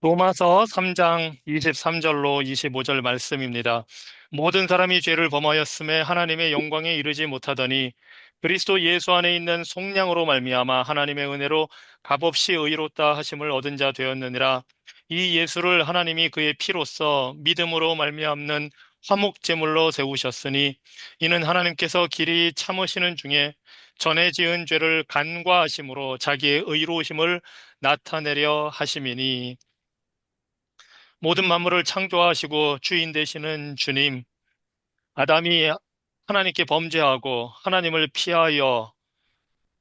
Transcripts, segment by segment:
로마서 3장 23절로 25절 말씀입니다. 모든 사람이 죄를 범하였음에 하나님의 영광에 이르지 못하더니 그리스도 예수 안에 있는 속량으로 말미암아 하나님의 은혜로 값없이 의롭다 하심을 얻은 자 되었느니라. 이 예수를 하나님이 그의 피로써 믿음으로 말미암는 화목 제물로 세우셨으니 이는 하나님께서 길이 참으시는 중에 전에 지은 죄를 간과하심으로 자기의 의로우심을 나타내려 하심이니. 모든 만물을 창조하시고 주인 되시는 주님, 아담이 하나님께 범죄하고 하나님을 피하여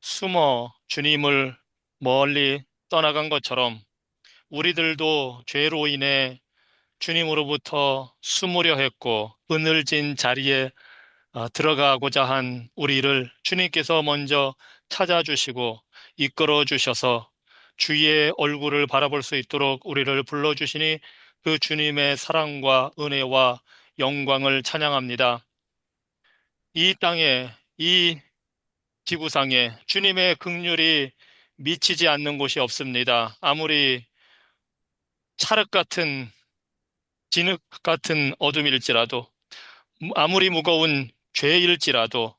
숨어 주님을 멀리 떠나간 것처럼 우리들도 죄로 인해 주님으로부터 숨으려 했고 그늘진 자리에 들어가고자 한 우리를 주님께서 먼저 찾아주시고 이끌어 주셔서 주의 얼굴을 바라볼 수 있도록 우리를 불러주시니 그 주님의 사랑과 은혜와 영광을 찬양합니다. 이 땅에, 이 지구상에 주님의 긍휼이 미치지 않는 곳이 없습니다. 아무리 찰흙 같은, 진흙 같은 어둠일지라도, 아무리 무거운 죄일지라도,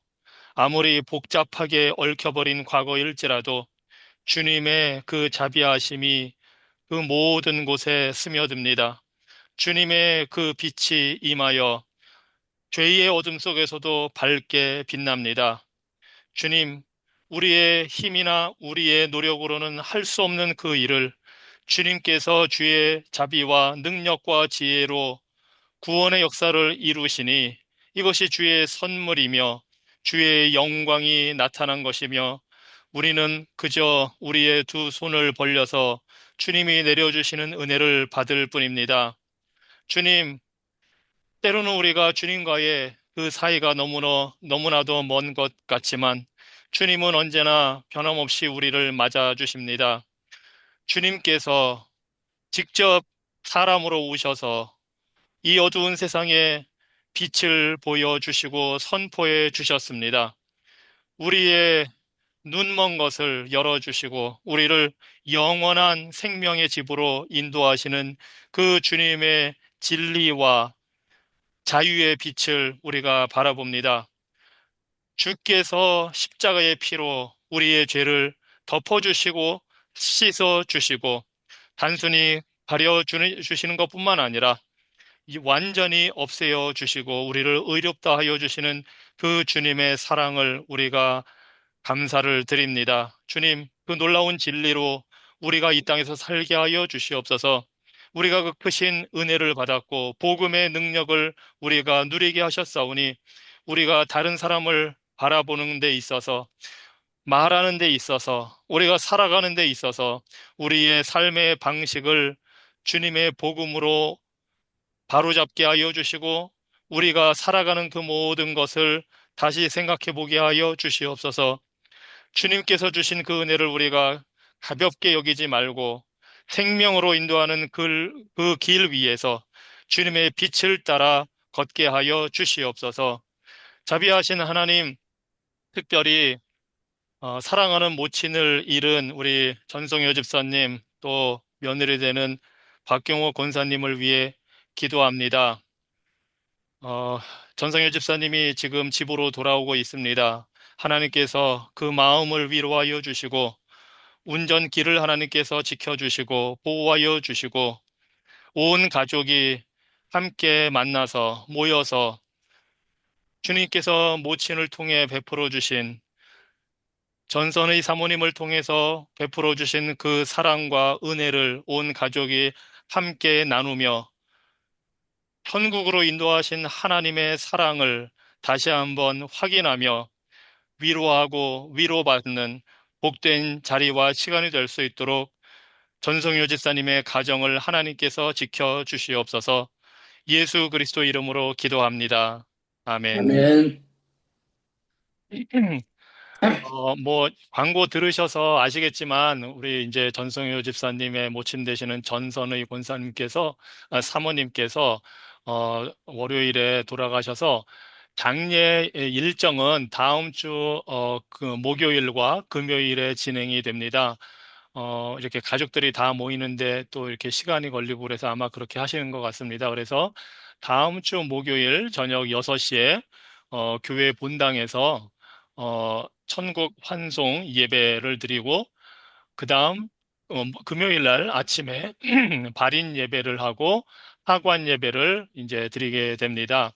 아무리 복잡하게 얽혀버린 과거일지라도 주님의 그 자비하심이 그 모든 곳에 스며듭니다. 주님의 그 빛이 임하여 죄의 어둠 속에서도 밝게 빛납니다. 주님, 우리의 힘이나 우리의 노력으로는 할 수 없는 그 일을 주님께서 주의 자비와 능력과 지혜로 구원의 역사를 이루시니 이것이 주의 선물이며 주의 영광이 나타난 것이며 우리는 그저 우리의 두 손을 벌려서 주님이 내려주시는 은혜를 받을 뿐입니다. 주님, 때로는 우리가 주님과의 그 사이가 너무나도 먼 것 같지만 주님은 언제나 변함없이 우리를 맞아주십니다. 주님께서 직접 사람으로 오셔서 이 어두운 세상에 빛을 보여주시고 선포해 주셨습니다. 우리의 눈먼 것을 열어주시고 우리를 영원한 생명의 집으로 인도하시는 그 주님의 진리와 자유의 빛을 우리가 바라봅니다. 주께서 십자가의 피로 우리의 죄를 덮어주시고 씻어주시고 단순히 가려주시는 것뿐만 아니라 완전히 없애어 주시고 우리를 의롭다 하여 주시는 그 주님의 사랑을 우리가 감사를 드립니다. 주님, 그 놀라운 진리로 우리가 이 땅에서 살게 하여 주시옵소서. 우리가 그 크신 은혜를 받았고 복음의 능력을 우리가 누리게 하셨사오니 우리가 다른 사람을 바라보는 데 있어서 말하는 데 있어서 우리가 살아가는 데 있어서 우리의 삶의 방식을 주님의 복음으로 바로잡게 하여 주시고 우리가 살아가는 그 모든 것을 다시 생각해 보게 하여 주시옵소서. 주님께서 주신 그 은혜를 우리가 가볍게 여기지 말고 생명으로 인도하는 그 길 위에서 주님의 빛을 따라 걷게 하여 주시옵소서. 자비하신 하나님, 특별히 사랑하는 모친을 잃은 우리 전성효 집사님 또 며느리 되는 박경호 권사님을 위해 기도합니다. 어, 전성효 집사님이 지금 집으로 돌아오고 있습니다. 하나님께서 그 마음을 위로하여 주시고 운전길을 하나님께서 지켜주시고 보호하여 주시고 온 가족이 함께 만나서 모여서 주님께서 모친을 통해 베풀어 주신 전선의 사모님을 통해서 베풀어 주신 그 사랑과 은혜를 온 가족이 함께 나누며 천국으로 인도하신 하나님의 사랑을 다시 한번 확인하며 위로하고 위로받는 복된 자리와 시간이 될 수 있도록 전성효 집사님의 가정을 하나님께서 지켜 주시옵소서. 예수 그리스도 이름으로 기도합니다. 아멘. 아멘. 광고 들으셔서 아시겠지만, 우리 이제 전성효 집사님의 모친 되시는 전선의 권사님께서, 사모님께서, 월요일에 돌아가셔서, 장례 일정은 다음 주, 그 목요일과 금요일에 진행이 됩니다. 이렇게 가족들이 다 모이는데 또 이렇게 시간이 걸리고 그래서 아마 그렇게 하시는 것 같습니다. 그래서 다음 주 목요일 저녁 6시에 교회 본당에서 천국 환송 예배를 드리고 그 다음 금요일 날 아침에 발인 예배를 하고 하관 예배를 이제 드리게 됩니다.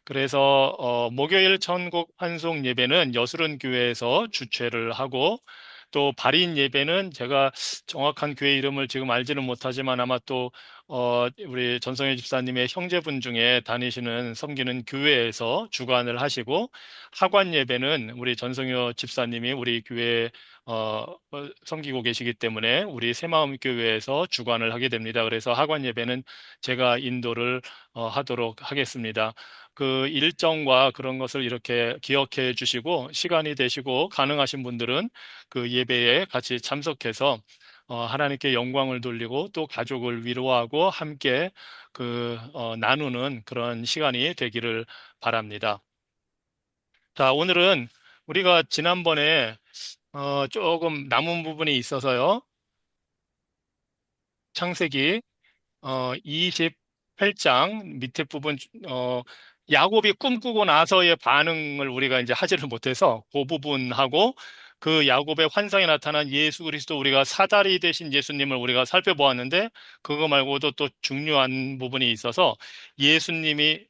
그래서 목요일 천국 환송 예배는 여수론 교회에서 주최를 하고 또 발인 예배는 제가 정확한 교회 이름을 지금 알지는 못하지만 아마 또 우리 전성현 집사님의 형제분 중에 다니시는 섬기는 교회에서 주관을 하시고 하관 예배는 우리 전성현 집사님이 우리 교회 섬기고 계시기 때문에 우리 새마음 교회에서 주관을 하게 됩니다. 그래서 하관 예배는 제가 인도를 하도록 하겠습니다. 그 일정과 그런 것을 이렇게 기억해 주시고 시간이 되시고 가능하신 분들은 그 예배에 같이 참석해서 하나님께 영광을 돌리고 또 가족을 위로하고 함께 나누는 그런 시간이 되기를 바랍니다. 자, 오늘은 우리가 지난번에 조금 남은 부분이 있어서요. 창세기 28장 밑에 부분, 야곱이 꿈꾸고 나서의 반응을 우리가 이제 하지를 못해서 그 부분하고 그 야곱의 환상에 나타난 예수 그리스도 우리가 사다리 대신 예수님을 우리가 살펴보았는데 그거 말고도 또 중요한 부분이 있어서 예수님이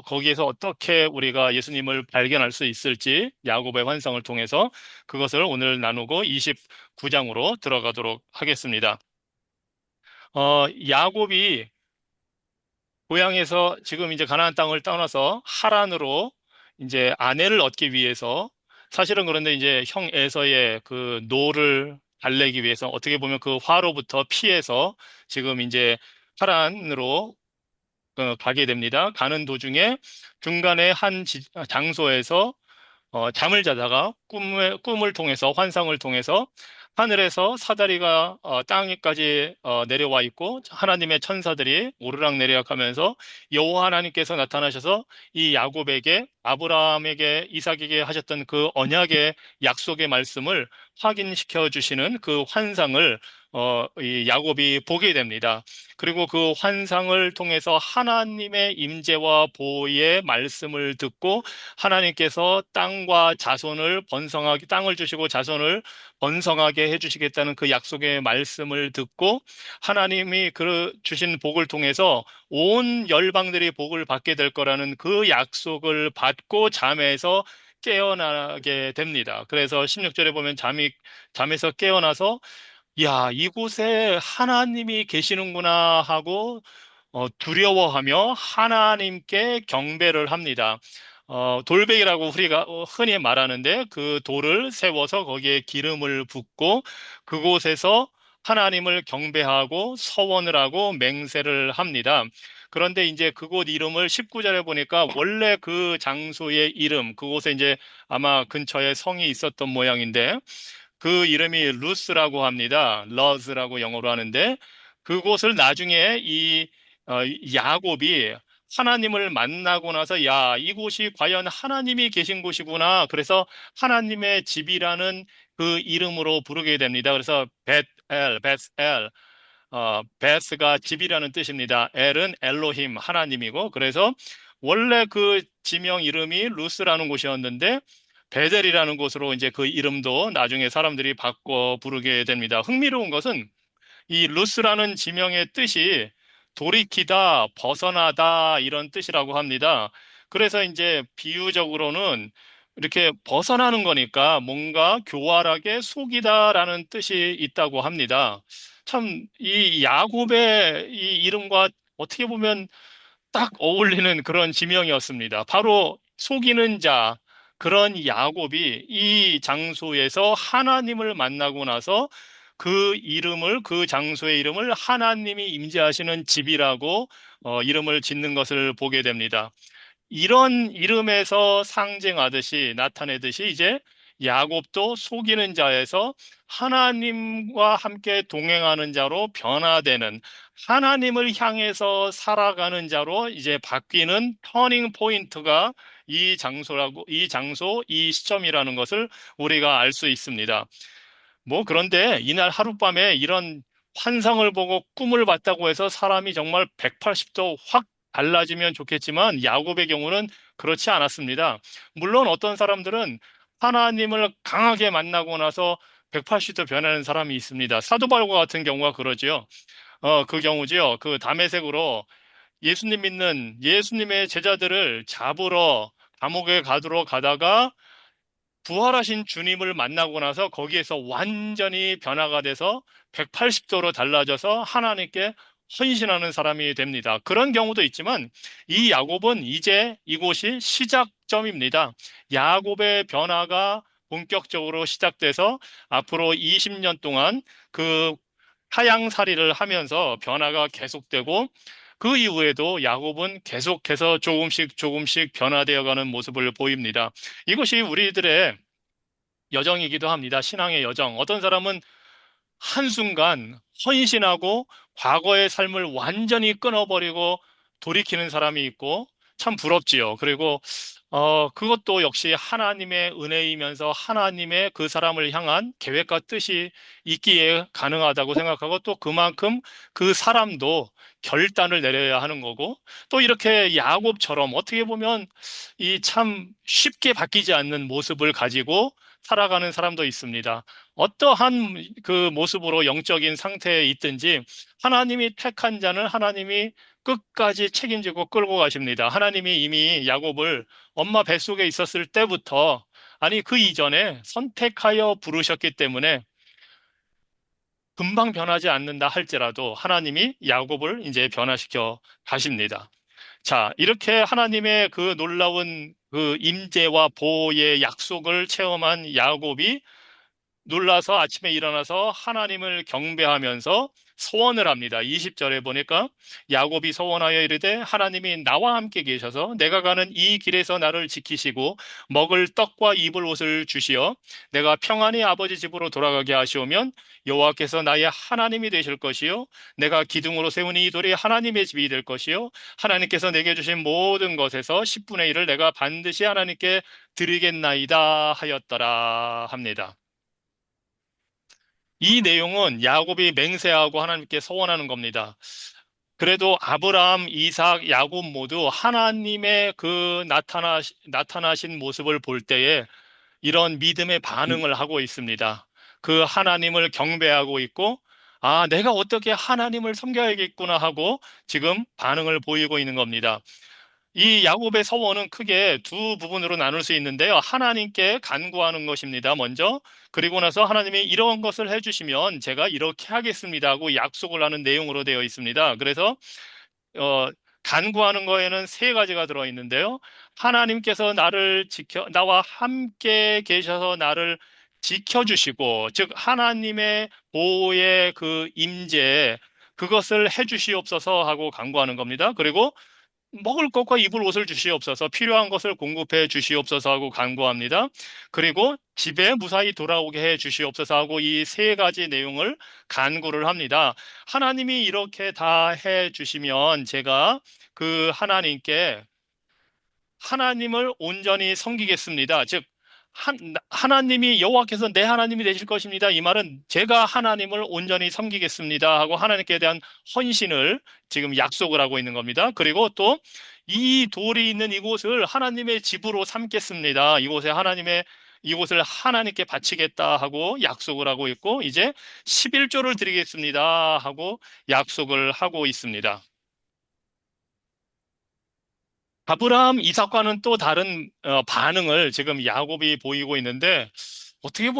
거기에서 어떻게 우리가 예수님을 발견할 수 있을지 야곱의 환상을 통해서 그것을 오늘 나누고 29장으로 들어가도록 하겠습니다. 야곱이 고향에서 지금 이제 가나안 땅을 떠나서 하란으로 이제 아내를 얻기 위해서 사실은 그런데 이제 형 에서의 그 노를 달래기 위해서 어떻게 보면 그 화로부터 피해서 지금 이제 하란으로 가게 됩니다. 가는 도중에 중간에 장소에서 잠을 자다가 꿈을 통해서 환상을 통해서 하늘에서 사다리가 땅에까지 내려와 있고 하나님의 천사들이 오르락내리락 하면서 여호와 하나님께서 나타나셔서 이 야곱에게 아브라함에게 이삭에게 하셨던 그 언약의 약속의 말씀을 확인시켜 주시는 그 환상을 이 야곱이 보게 됩니다. 그리고 그 환상을 통해서 하나님의 임재와 보호의 말씀을 듣고 하나님께서 땅과 자손을 번성하게, 땅을 주시고 자손을 번성하게 해주시겠다는 그 약속의 말씀을 듣고 하나님이 그 주신 복을 통해서 온 열방들이 복을 받게 될 거라는 그 약속을 받고 잠에서 깨어나게 됩니다. 그래서 16절에 보면 잠에서 깨어나서 야, 이곳에 하나님이 계시는구나 하고 두려워하며 하나님께 경배를 합니다. 돌베개라고 우리가 흔히 말하는데 그 돌을 세워서 거기에 기름을 붓고 그곳에서 하나님을 경배하고 서원을 하고 맹세를 합니다. 그런데 이제 그곳 이름을 19절에 보니까 원래 그 장소의 이름, 그곳에 이제 아마 근처에 성이 있었던 모양인데 그 이름이 루스라고 합니다. 러즈라고 영어로 하는데 그곳을 나중에 어, 야곱이 하나님을 만나고 나서 야, 이곳이 과연 하나님이 계신 곳이구나. 그래서 하나님의 집이라는 그 이름으로 부르게 됩니다. 그래서 베스엘, 베스가 집이라는 뜻입니다. 엘은 엘로힘, 하나님이고, 그래서 원래 그 지명 이름이 루스라는 곳이었는데, 베델이라는 곳으로 이제 그 이름도 나중에 사람들이 바꿔 부르게 됩니다. 흥미로운 것은 이 루스라는 지명의 뜻이 돌이키다, 벗어나다 이런 뜻이라고 합니다. 그래서 이제 비유적으로는 이렇게 벗어나는 거니까 뭔가 교활하게 속이다라는 뜻이 있다고 합니다. 참, 이 야곱의 이 이름과 어떻게 보면 딱 어울리는 그런 지명이었습니다. 바로 속이는 자, 그런 야곱이 이 장소에서 하나님을 만나고 나서 그 장소의 이름을 하나님이 임재하시는 집이라고 이름을 짓는 것을 보게 됩니다. 이런 이름에서 상징하듯이 나타내듯이 이제 야곱도 속이는 자에서 하나님과 함께 동행하는 자로 변화되는 하나님을 향해서 살아가는 자로 이제 바뀌는 터닝 포인트가 이 장소, 이 시점이라는 것을 우리가 알 수 있습니다. 그런데 이날 하룻밤에 이런 환상을 보고 꿈을 봤다고 해서 사람이 정말 180도 확 달라지면 좋겠지만 야곱의 경우는 그렇지 않았습니다. 물론 어떤 사람들은 하나님을 강하게 만나고 나서 180도 변하는 사람이 있습니다. 사도 바울과 같은 경우가 그러지요. 그 경우지요. 그 담에색으로 예수님 믿는 예수님의 제자들을 잡으러 감옥에 가두러 가다가 부활하신 주님을 만나고 나서 거기에서 완전히 변화가 돼서 180도로 달라져서 하나님께 헌신하는 사람이 됩니다. 그런 경우도 있지만 이 야곱은 이제 이곳이 시작점입니다. 야곱의 변화가 본격적으로 시작돼서 앞으로 20년 동안 그 타양살이를 하면서 변화가 계속되고 그 이후에도 야곱은 계속해서 조금씩 조금씩 변화되어가는 모습을 보입니다. 이것이 우리들의 여정이기도 합니다. 신앙의 여정. 어떤 사람은 한순간 헌신하고 과거의 삶을 완전히 끊어버리고 돌이키는 사람이 있고 참 부럽지요. 그리고 그것도 역시 하나님의 은혜이면서 하나님의 그 사람을 향한 계획과 뜻이 있기에 가능하다고 생각하고 또 그만큼 그 사람도 결단을 내려야 하는 거고 또 이렇게 야곱처럼 어떻게 보면 이 참 쉽게 바뀌지 않는 모습을 가지고 살아가는 사람도 있습니다. 어떠한 그 모습으로 영적인 상태에 있든지 하나님이 택한 자는 하나님이 끝까지 책임지고 끌고 가십니다. 하나님이 이미 야곱을 엄마 뱃속에 있었을 때부터 아니 그 이전에 선택하여 부르셨기 때문에 금방 변하지 않는다 할지라도 하나님이 야곱을 이제 변화시켜 가십니다. 자, 이렇게 하나님의 그 놀라운 그 임재와 보호의 약속을 체험한 야곱이 놀라서 아침에 일어나서 하나님을 경배하면서 소원을 합니다. 20절에 보니까 야곱이 소원하여 이르되 하나님이 나와 함께 계셔서 내가 가는 이 길에서 나를 지키시고 먹을 떡과 입을 옷을 주시어 내가 평안히 아버지 집으로 돌아가게 하시오면 여호와께서 나의 하나님이 되실 것이요 내가 기둥으로 세운 이 돌이 하나님의 집이 될 것이요 하나님께서 내게 주신 모든 것에서 10분의 1을 내가 반드시 하나님께 드리겠나이다 하였더라 합니다. 이 내용은 야곱이 맹세하고 하나님께 서원하는 겁니다. 그래도 아브라함, 이삭, 야곱 모두 하나님의 그 나타나신 모습을 볼 때에 이런 믿음의 반응을 하고 있습니다. 그 하나님을 경배하고 있고, 아, 내가 어떻게 하나님을 섬겨야겠구나 하고 지금 반응을 보이고 있는 겁니다. 이 야곱의 서원은 크게 두 부분으로 나눌 수 있는데요. 하나님께 간구하는 것입니다. 먼저. 그리고 나서 하나님이 이런 것을 해주시면 제가 이렇게 하겠습니다 하고 약속을 하는 내용으로 되어 있습니다. 그래서 어, 간구하는 거에는 세 가지가 들어 있는데요. 하나님께서 나와 함께 계셔서 나를 지켜주시고, 즉 하나님의 보호의 그 임재 그것을 해주시옵소서 하고 간구하는 겁니다. 그리고 먹을 것과 입을 옷을 주시옵소서, 필요한 것을 공급해 주시옵소서 하고 간구합니다. 그리고 집에 무사히 돌아오게 해 주시옵소서 하고 이 세 가지 내용을 간구를 합니다. 하나님이 이렇게 다 해 주시면 제가 그 하나님을 온전히 섬기겠습니다. 즉, 하나님이 여호와께서 내 하나님이 되실 것입니다. 이 말은 제가 하나님을 온전히 섬기겠습니다 하고 하나님께 대한 헌신을 지금 약속을 하고 있는 겁니다. 그리고 또 이 돌이 있는 이곳을 하나님의 집으로 삼겠습니다. 이곳을 하나님께 바치겠다 하고 약속을 하고 있고 이제 11조를 드리겠습니다 하고 약속을 하고 있습니다. 아브라함, 이삭과는 또 다른 반응을 지금 야곱이 보이고 있는데 어떻게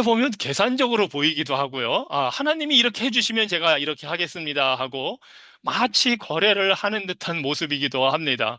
보면 계산적으로 보이기도 하고요. 아, 하나님이 이렇게 해주시면 제가 이렇게 하겠습니다 하고 마치 거래를 하는 듯한 모습이기도 합니다.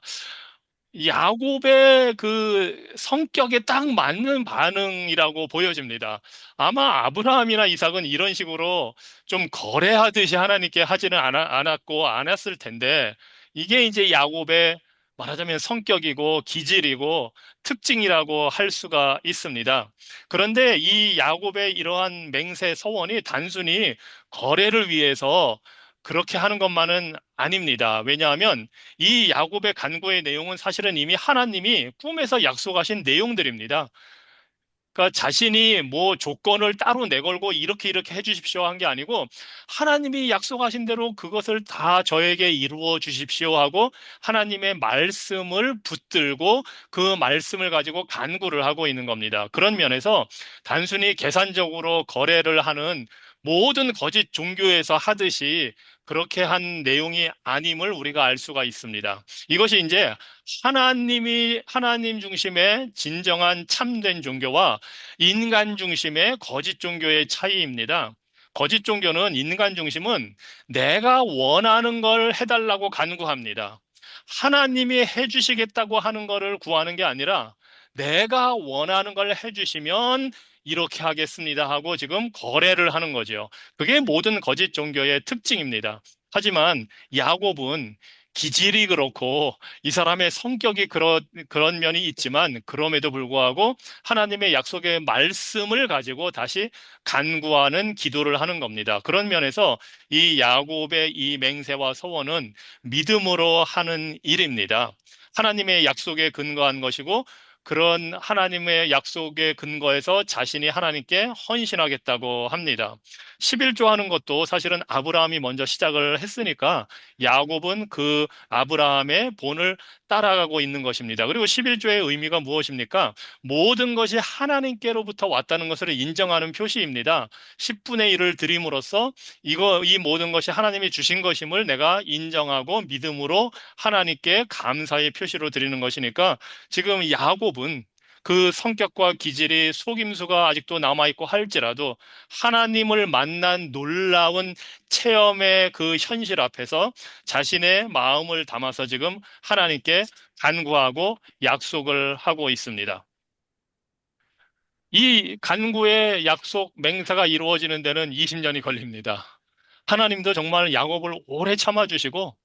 야곱의 그 성격에 딱 맞는 반응이라고 보여집니다. 아마 아브라함이나 이삭은 이런 식으로 좀 거래하듯이 하나님께 하지는 않았고 않았을 텐데 이게 이제 야곱의 말하자면 성격이고 기질이고 특징이라고 할 수가 있습니다. 그런데 이 야곱의 이러한 맹세 서원이 단순히 거래를 위해서 그렇게 하는 것만은 아닙니다. 왜냐하면 이 야곱의 간구의 내용은 사실은 이미 하나님이 꿈에서 약속하신 내용들입니다. 그러니까 자신이 뭐 조건을 따로 내걸고 이렇게 해주십시오 한 게 아니고 하나님이 약속하신 대로 그것을 다 저에게 이루어 주십시오 하고 하나님의 말씀을 붙들고 그 말씀을 가지고 간구를 하고 있는 겁니다. 그런 면에서 단순히 계산적으로 거래를 하는 모든 거짓 종교에서 하듯이 그렇게 한 내용이 아님을 우리가 알 수가 있습니다. 이것이 이제 하나님 중심의 진정한 참된 종교와 인간 중심의 거짓 종교의 차이입니다. 거짓 종교는 인간 중심은 내가 원하는 걸 해달라고 간구합니다. 하나님이 해주시겠다고 하는 거를 구하는 게 아니라 내가 원하는 걸 해주시면 이렇게 하겠습니다 하고 지금 거래를 하는 거죠. 그게 모든 거짓 종교의 특징입니다. 하지만 야곱은 기질이 그렇고 이 사람의 성격이 그런 면이 있지만 그럼에도 불구하고 하나님의 약속의 말씀을 가지고 다시 간구하는 기도를 하는 겁니다. 그런 면에서 이 야곱의 이 맹세와 서원은 믿음으로 하는 일입니다. 하나님의 약속에 근거한 것이고 그런 하나님의 약속에 근거해서 자신이 하나님께 헌신하겠다고 합니다. 11조 하는 것도 사실은 아브라함이 먼저 시작을 했으니까 야곱은 그 아브라함의 본을 따라가고 있는 것입니다. 그리고 11조의 의미가 무엇입니까? 모든 것이 하나님께로부터 왔다는 것을 인정하는 표시입니다. 10분의 1을 드림으로써 이 모든 것이 하나님이 주신 것임을 내가 인정하고 믿음으로 하나님께 감사의 표시로 드리는 것이니까 지금 야곱은 그 성격과 기질이 속임수가 아직도 남아있고 할지라도 하나님을 만난 놀라운 체험의 그 현실 앞에서 자신의 마음을 담아서 지금 하나님께 간구하고 약속을 하고 있습니다. 이 간구의 약속 맹세가 이루어지는 데는 20년이 걸립니다. 하나님도 정말 야곱을 오래 참아주시고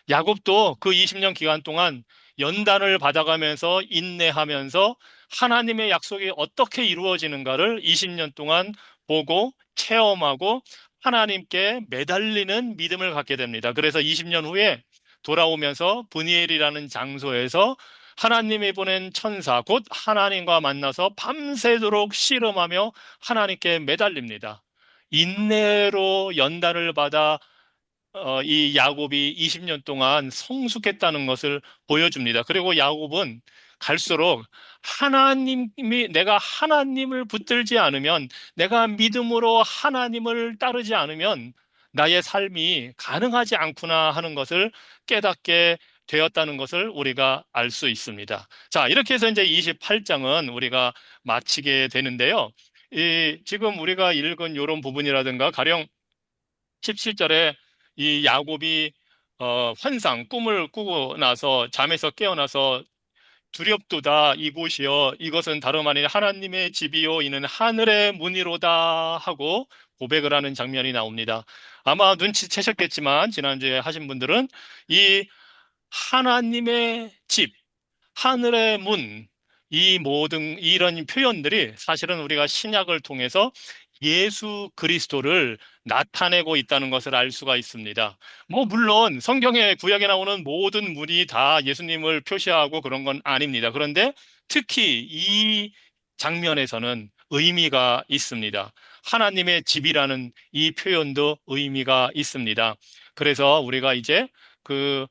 야곱도 그 20년 기간 동안 연단을 받아가면서 인내하면서 하나님의 약속이 어떻게 이루어지는가를 20년 동안 보고 체험하고 하나님께 매달리는 믿음을 갖게 됩니다. 그래서 20년 후에 돌아오면서 브니엘이라는 장소에서 하나님이 보낸 천사, 곧 하나님과 만나서 밤새도록 씨름하며 하나님께 매달립니다. 인내로 연단을 받아 이 야곱이 20년 동안 성숙했다는 것을 보여줍니다. 그리고 야곱은 갈수록 내가 하나님을 붙들지 않으면, 내가 믿음으로 하나님을 따르지 않으면 나의 삶이 가능하지 않구나 하는 것을 깨닫게 되었다는 것을 우리가 알 수 있습니다. 자, 이렇게 해서 이제 28장은 우리가 마치게 되는데요. 지금 우리가 읽은 이런 부분이라든가 가령 17절에 이 야곱이 꿈을 꾸고 나서 잠에서 깨어나서 두렵도다 이곳이여 이것은 다름 아닌 하나님의 집이요 이는 하늘의 문이로다 하고 고백을 하는 장면이 나옵니다. 아마 눈치채셨겠지만 지난주에 하신 분들은 이 하나님의 집, 하늘의 문, 이 모든 이런 표현들이 사실은 우리가 신약을 통해서 예수 그리스도를 나타내고 있다는 것을 알 수가 있습니다. 뭐 물론 성경의 구약에 나오는 모든 문이 다 예수님을 표시하고 그런 건 아닙니다. 그런데 특히 이 장면에서는 의미가 있습니다. 하나님의 집이라는 이 표현도 의미가 있습니다. 그래서 우리가 이제 그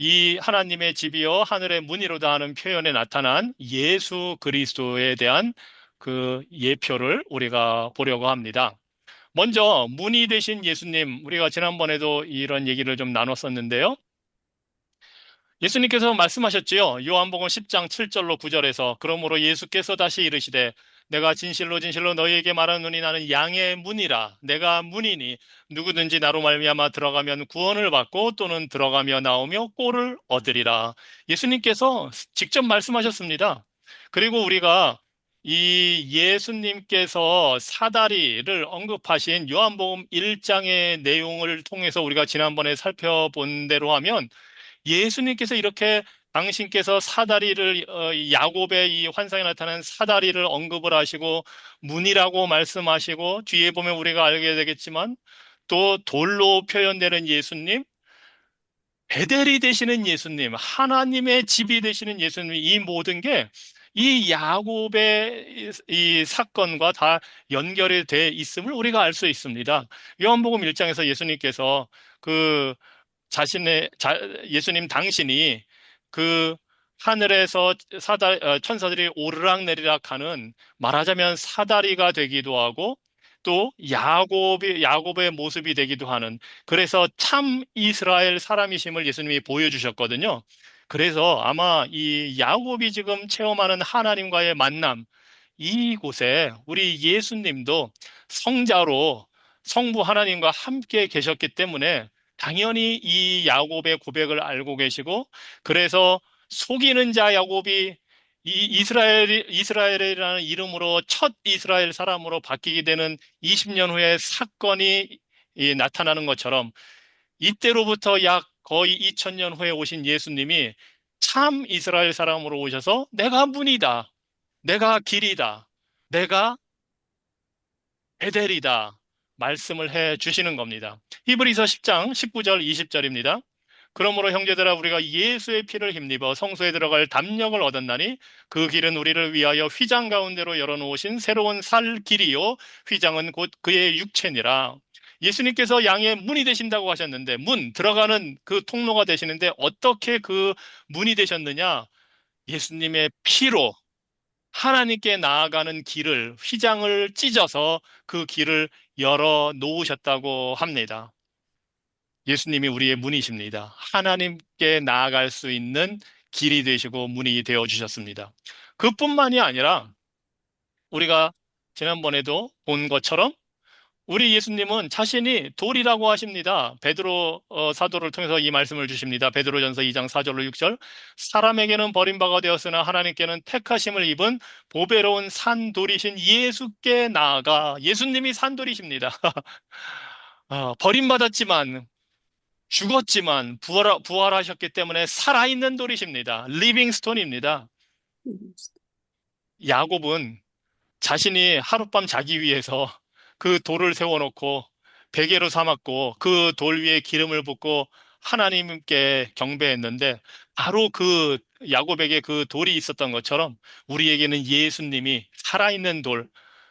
이 하나님의 집이요 하늘의 문이로다 하는 표현에 나타난 예수 그리스도에 대한 그 예표를 우리가 보려고 합니다. 먼저 문이 되신 예수님, 우리가 지난번에도 이런 얘기를 좀 나눴었는데요. 예수님께서 말씀하셨지요. 요한복음 10장 7절로 9절에서 그러므로 예수께서 다시 이르시되 내가 진실로 진실로 너희에게 말하노니 나는 양의 문이라 내가 문이니 누구든지 나로 말미암아 들어가면 구원을 받고 또는 들어가며 나오며 꼴을 얻으리라. 예수님께서 직접 말씀하셨습니다. 그리고 우리가 이 예수님께서 사다리를 언급하신 요한복음 1장의 내용을 통해서 우리가 지난번에 살펴본 대로 하면 예수님께서 이렇게 당신께서 야곱의 이 환상에 나타난 사다리를 언급을 하시고 문이라고 말씀하시고 뒤에 보면 우리가 알게 되겠지만 또 돌로 표현되는 예수님, 베델이 되시는 예수님, 하나님의 집이 되시는 예수님 이 모든 게 이 야곱의 이 사건과 다 연결이 돼 있음을 우리가 알 수 있습니다. 요한복음 1장에서 예수님께서 그 예수님 당신이 그 하늘에서 천사들이 오르락내리락 하는, 말하자면 사다리가 되기도 하고, 또 야곱의 모습이 되기도 하는, 그래서 참 이스라엘 사람이심을 예수님이 보여주셨거든요. 그래서 아마 이 야곱이 지금 체험하는 하나님과의 만남, 이곳에 우리 예수님도 성자로 성부 하나님과 함께 계셨기 때문에 당연히 이 야곱의 고백을 알고 계시고, 그래서 속이는 자 야곱이 이스라엘이라는 이름으로 첫 이스라엘 사람으로 바뀌게 되는 20년 후에 사건이 나타나는 것처럼, 이때로부터 약 거의 2000년 후에 오신 예수님이 참 이스라엘 사람으로 오셔서 내가 문이다, 내가 길이다, 내가 베델이다 말씀을 해 주시는 겁니다. 히브리서 10장 19절 20절입니다. 그러므로 형제들아, 우리가 예수의 피를 힘입어 성소에 들어갈 담력을 얻었나니 그 길은 우리를 위하여 휘장 가운데로 열어놓으신 새로운 살 길이요 휘장은 곧 그의 육체니라. 예수님께서 양의 문이 되신다고 하셨는데, 문 들어가는 그 통로가 되시는데, 어떻게 그 문이 되셨느냐? 예수님의 피로 하나님께 나아가는 길을, 휘장을 찢어서 그 길을 열어 놓으셨다고 합니다. 예수님이 우리의 문이십니다. 하나님께 나아갈 수 있는 길이 되시고 문이 되어 주셨습니다. 그뿐만이 아니라 우리가 지난번에도 본 것처럼 우리 예수님은 자신이 돌이라고 하십니다. 베드로 사도를 통해서 이 말씀을 주십니다. 베드로전서 2장 4절로 6절. 사람에게는 버림받아 되었으나 하나님께는 택하심을 입은 보배로운 산돌이신 예수께 나아가. 예수님이 산돌이십니다. 버림받았지만, 죽었지만 부활하셨기 때문에 살아있는 돌이십니다. 리빙 스톤입니다. 야곱은 자신이 하룻밤 자기 위해서 그 돌을 세워놓고 베개로 삼았고 그 돌 위에 기름을 붓고 하나님께 경배했는데, 바로 그 야곱에게 그 돌이 있었던 것처럼 우리에게는 예수님이 살아있는 돌,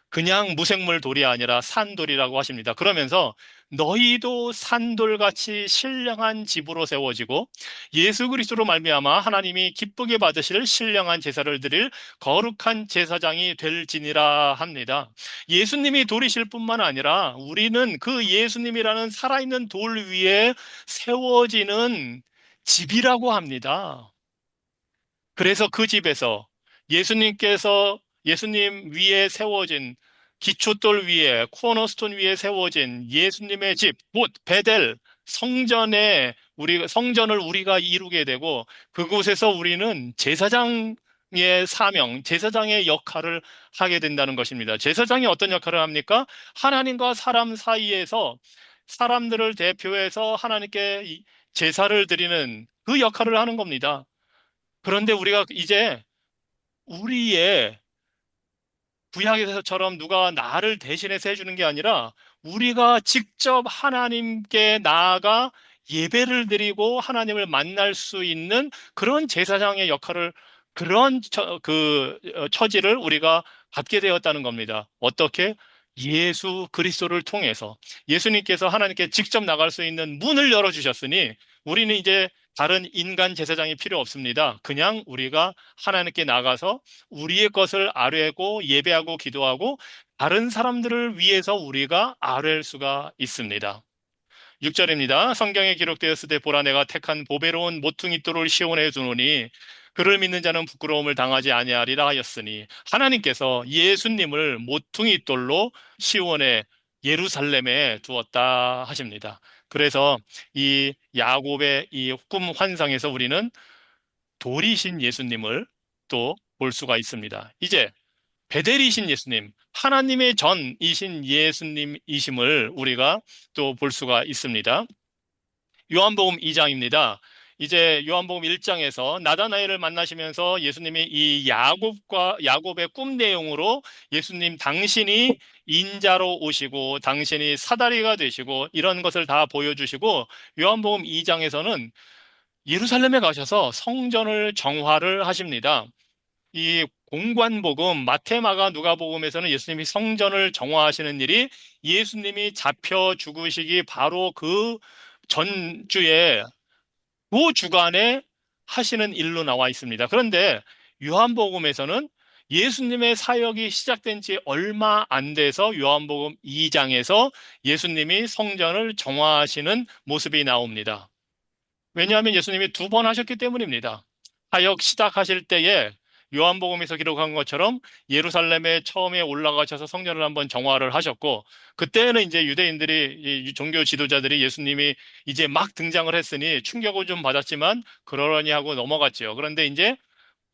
그냥 무생물 돌이 아니라 산돌이라고 하십니다. 그러면서 너희도 산돌같이 신령한 집으로 세워지고 예수 그리스도로 말미암아 하나님이 기쁘게 받으실 신령한 제사를 드릴 거룩한 제사장이 될지니라 합니다. 예수님이 돌이실 뿐만 아니라 우리는 그 예수님이라는 살아있는 돌 위에 세워지는 집이라고 합니다. 그래서 그 집에서 예수님 위에 세워진, 기초돌 위에, 코너스톤 위에 세워진 예수님의 집, 곧 베델, 성전을 우리가 이루게 되고, 그곳에서 우리는 제사장의 사명, 제사장의 역할을 하게 된다는 것입니다. 제사장이 어떤 역할을 합니까? 하나님과 사람 사이에서 사람들을 대표해서 하나님께 제사를 드리는 그 역할을 하는 겁니다. 그런데 우리가 이제 우리의 구약에서처럼 누가 나를 대신해서 해주는 게 아니라 우리가 직접 하나님께 나아가 예배를 드리고 하나님을 만날 수 있는 그런 제사장의 역할을, 그런 처지를 우리가 갖게 되었다는 겁니다. 어떻게? 예수 그리스도를 통해서 예수님께서 하나님께 직접 나갈 수 있는 문을 열어주셨으니 우리는 이제 다른 인간 제사장이 필요 없습니다. 그냥 우리가 하나님께 나가서 우리의 것을 아뢰고 예배하고 기도하고 다른 사람들을 위해서 우리가 아뢰일 수가 있습니다. 6절입니다. 성경에 기록되었을 때 보라, 내가 택한 보배로운 모퉁이 돌을 시온에 두노니 그를 믿는 자는 부끄러움을 당하지 아니하리라 하였으니, 하나님께서 예수님을 모퉁이 돌로 시온에, 예루살렘에 두었다 하십니다. 그래서 이 야곱의 이 꿈 환상에서 우리는 돌이신 예수님을 또 볼 수가 있습니다. 이제 베델이신 예수님, 하나님의 전이신 예수님이심을 우리가 또 볼 수가 있습니다. 요한복음 2장입니다. 이제 요한복음 1장에서 나다나엘을 만나시면서 예수님이 이 야곱의 꿈 내용으로 예수님 당신이 인자로 오시고 당신이 사다리가 되시고 이런 것을 다 보여주시고, 요한복음 2장에서는 예루살렘에 가셔서 성전을 정화를 하십니다. 이 공관복음, 마테마가 누가복음에서는 예수님이 성전을 정화하시는 일이 예수님이 잡혀 죽으시기 바로 그 전주에 그 주간에 하시는 일로 나와 있습니다. 그런데 요한복음에서는 예수님의 사역이 시작된 지 얼마 안 돼서 요한복음 2장에서 예수님이 성전을 정화하시는 모습이 나옵니다. 왜냐하면 예수님이 두 번 하셨기 때문입니다. 사역 시작하실 때에 요한복음에서 기록한 것처럼 예루살렘에 처음에 올라가셔서 성전을 한번 정화를 하셨고, 그때는 이제 유대인들이, 이 종교 지도자들이 예수님이 이제 막 등장을 했으니 충격을 좀 받았지만 그러려니 하고 넘어갔죠. 그런데 이제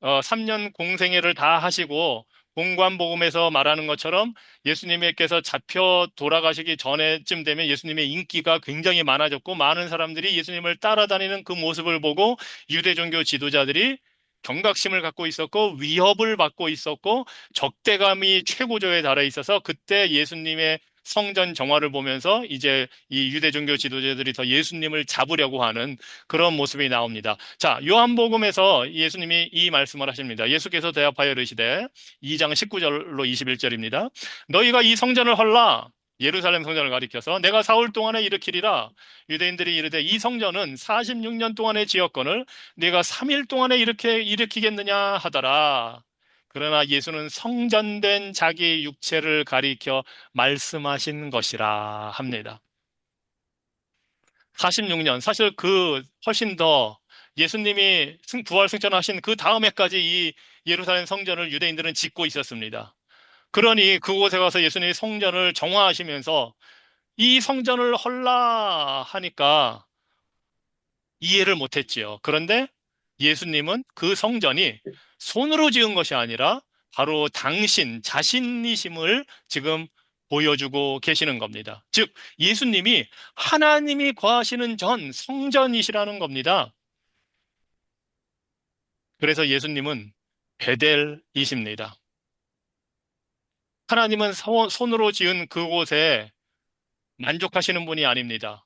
3년 공생애를 다 하시고 공관복음에서 말하는 것처럼 예수님께서 잡혀 돌아가시기 전에쯤 되면 예수님의 인기가 굉장히 많아졌고 많은 사람들이 예수님을 따라다니는 그 모습을 보고 유대 종교 지도자들이 경각심을 갖고 있었고 위협을 받고 있었고 적대감이 최고조에 달해 있어서 그때 예수님의 성전 정화를 보면서 이제 이 유대 종교 지도자들이 더 예수님을 잡으려고 하는 그런 모습이 나옵니다. 자, 요한복음에서 예수님이 이 말씀을 하십니다. 예수께서 대답하여 이르시되 2장 19절로 21절입니다. 너희가 이 성전을 헐라 예루살렘 성전을 가리켜서 내가 사흘 동안에 일으키리라. 유대인들이 이르되 이 성전은 46년 동안에 지었거늘 네가 3일 동안에 이렇게 일으키겠느냐 하더라. 그러나 예수는 성전된 자기 육체를 가리켜 말씀하신 것이라 합니다. 46년, 사실 그 훨씬 더 예수님이 부활 승천하신 그 다음 해까지 이 예루살렘 성전을 유대인들은 짓고 있었습니다. 그러니 그곳에 가서 예수님이 성전을 정화하시면서 이 성전을 헐라 하니까 이해를 못했지요. 그런데 예수님은 그 성전이 손으로 지은 것이 아니라 바로 당신 자신이심을 지금 보여주고 계시는 겁니다. 즉, 예수님이 하나님이 거하시는 전 성전이시라는 겁니다. 그래서 예수님은 베델이십니다. 하나님은 손으로 지은 그곳에 만족하시는 분이 아닙니다.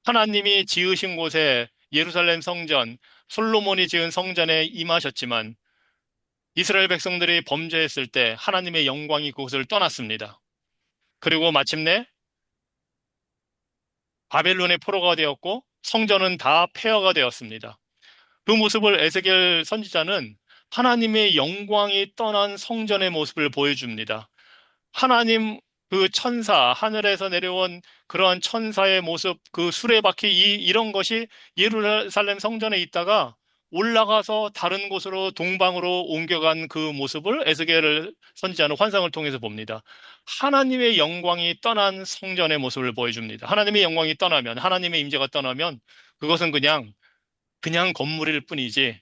하나님이 지으신 곳에 예루살렘 성전, 솔로몬이 지은 성전에 임하셨지만 이스라엘 백성들이 범죄했을 때 하나님의 영광이 그곳을 떠났습니다. 그리고 마침내 바벨론의 포로가 되었고 성전은 다 폐허가 되었습니다. 그 모습을 에스겔 선지자는 하나님의 영광이 떠난 성전의 모습을 보여줍니다. 하나님 그 천사, 하늘에서 내려온 그러한 천사의 모습, 그 수레바퀴 이런 것이 예루살렘 성전에 있다가 올라가서 다른 곳으로 동방으로 옮겨간 그 모습을 에스겔 선지자는 환상을 통해서 봅니다. 하나님의 영광이 떠난 성전의 모습을 보여줍니다. 하나님의 영광이 떠나면, 하나님의 임재가 떠나면 그것은 그냥 건물일 뿐이지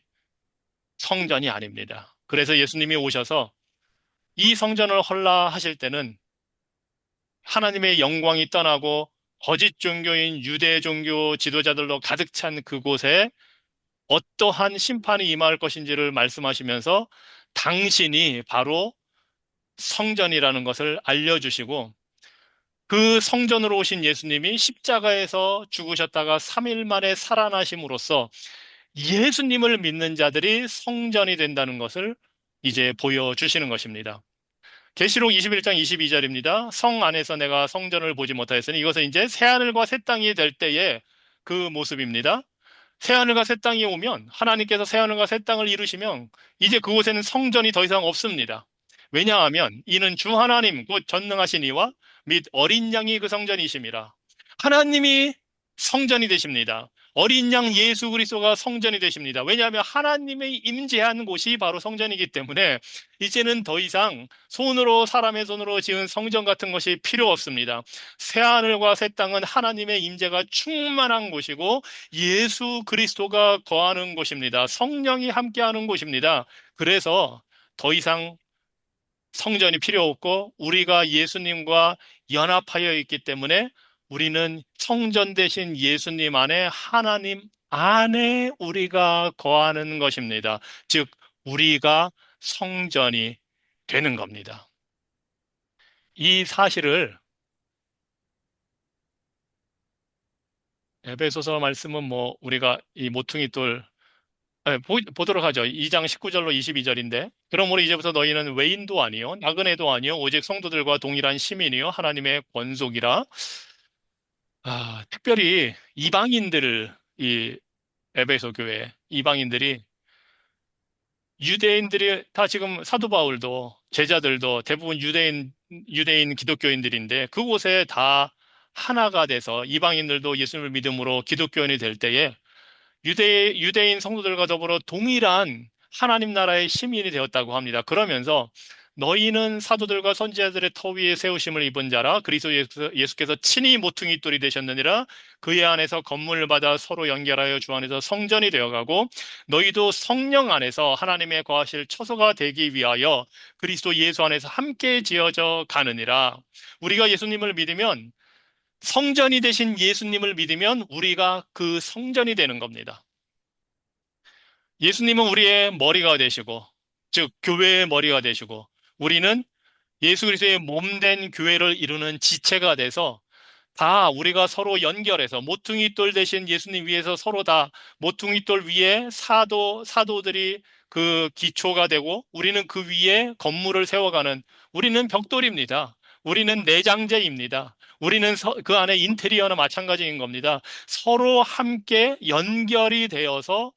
성전이 아닙니다. 그래서 예수님이 오셔서 이 성전을 헐라 하실 때는 하나님의 영광이 떠나고 거짓 종교인 유대 종교 지도자들로 가득 찬 그곳에 어떠한 심판이 임할 것인지를 말씀하시면서 당신이 바로 성전이라는 것을 알려주시고 그 성전으로 오신 예수님이 십자가에서 죽으셨다가 3일 만에 살아나심으로써 예수님을 믿는 자들이 성전이 된다는 것을 이제 보여주시는 것입니다. 계시록 21장 22절입니다. 성 안에서 내가 성전을 보지 못하였으니 이것은 이제 새하늘과 새 땅이 될 때의 그 모습입니다. 새하늘과 새 땅이 오면 하나님께서 새하늘과 새 땅을 이루시면 이제 그곳에는 성전이 더 이상 없습니다. 왜냐하면 이는 주 하나님 곧 전능하신 이와 및 어린 양이 그 성전이심이라. 하나님이 성전이 되십니다. 어린 양 예수 그리스도가 성전이 되십니다. 왜냐하면 하나님의 임재한 곳이 바로 성전이기 때문에 이제는 더 이상 손으로 사람의 손으로 지은 성전 같은 것이 필요 없습니다. 새 하늘과 새 땅은 하나님의 임재가 충만한 곳이고 예수 그리스도가 거하는 곳입니다. 성령이 함께하는 곳입니다. 그래서 더 이상 성전이 필요 없고 우리가 예수님과 연합하여 있기 때문에 우리는 성전 대신 예수님 안에 하나님 안에 우리가 거하는 것입니다. 즉, 우리가 성전이 되는 겁니다. 이 사실을 에베소서 말씀은 뭐 우리가 이 모퉁이 돌 보도록 하죠. 2장 19절로 22절인데, 그러므로 이제부터 너희는 외인도 아니요, 나그네도 아니요, 오직 성도들과 동일한 시민이요, 하나님의 권속이라. 특별히 이방인들을, 이 에베소 교회, 이방인들이, 유대인들이 다 지금 사도 바울도, 제자들도 대부분 유대인 기독교인들인데, 그곳에 다 하나가 돼서 이방인들도 예수님을 믿음으로 기독교인이 될 때에 유대인 성도들과 더불어 동일한 하나님 나라의 시민이 되었다고 합니다. 그러면서 너희는 사도들과 선지자들의 터 위에 세우심을 입은 자라 그리스도 예수께서 친히 모퉁이 돌이 되셨느니라. 그의 안에서 건물을 받아 서로 연결하여 주 안에서 성전이 되어가고 너희도 성령 안에서 하나님의 거하실 처소가 되기 위하여 그리스도 예수 안에서 함께 지어져 가느니라. 우리가 예수님을 믿으면, 성전이 되신 예수님을 믿으면 우리가 그 성전이 되는 겁니다. 예수님은 우리의 머리가 되시고, 즉, 교회의 머리가 되시고, 우리는 예수 그리스도의 몸된 교회를 이루는 지체가 돼서 다 우리가 서로 연결해서 모퉁이 돌 대신 예수님 위에서 서로 다 모퉁이 돌 위에 사도들이 그 기초가 되고 우리는 그 위에 건물을 세워가는, 우리는 벽돌입니다. 우리는 내장재입니다. 우리는 그 안에 인테리어는 마찬가지인 겁니다. 서로 함께 연결이 되어서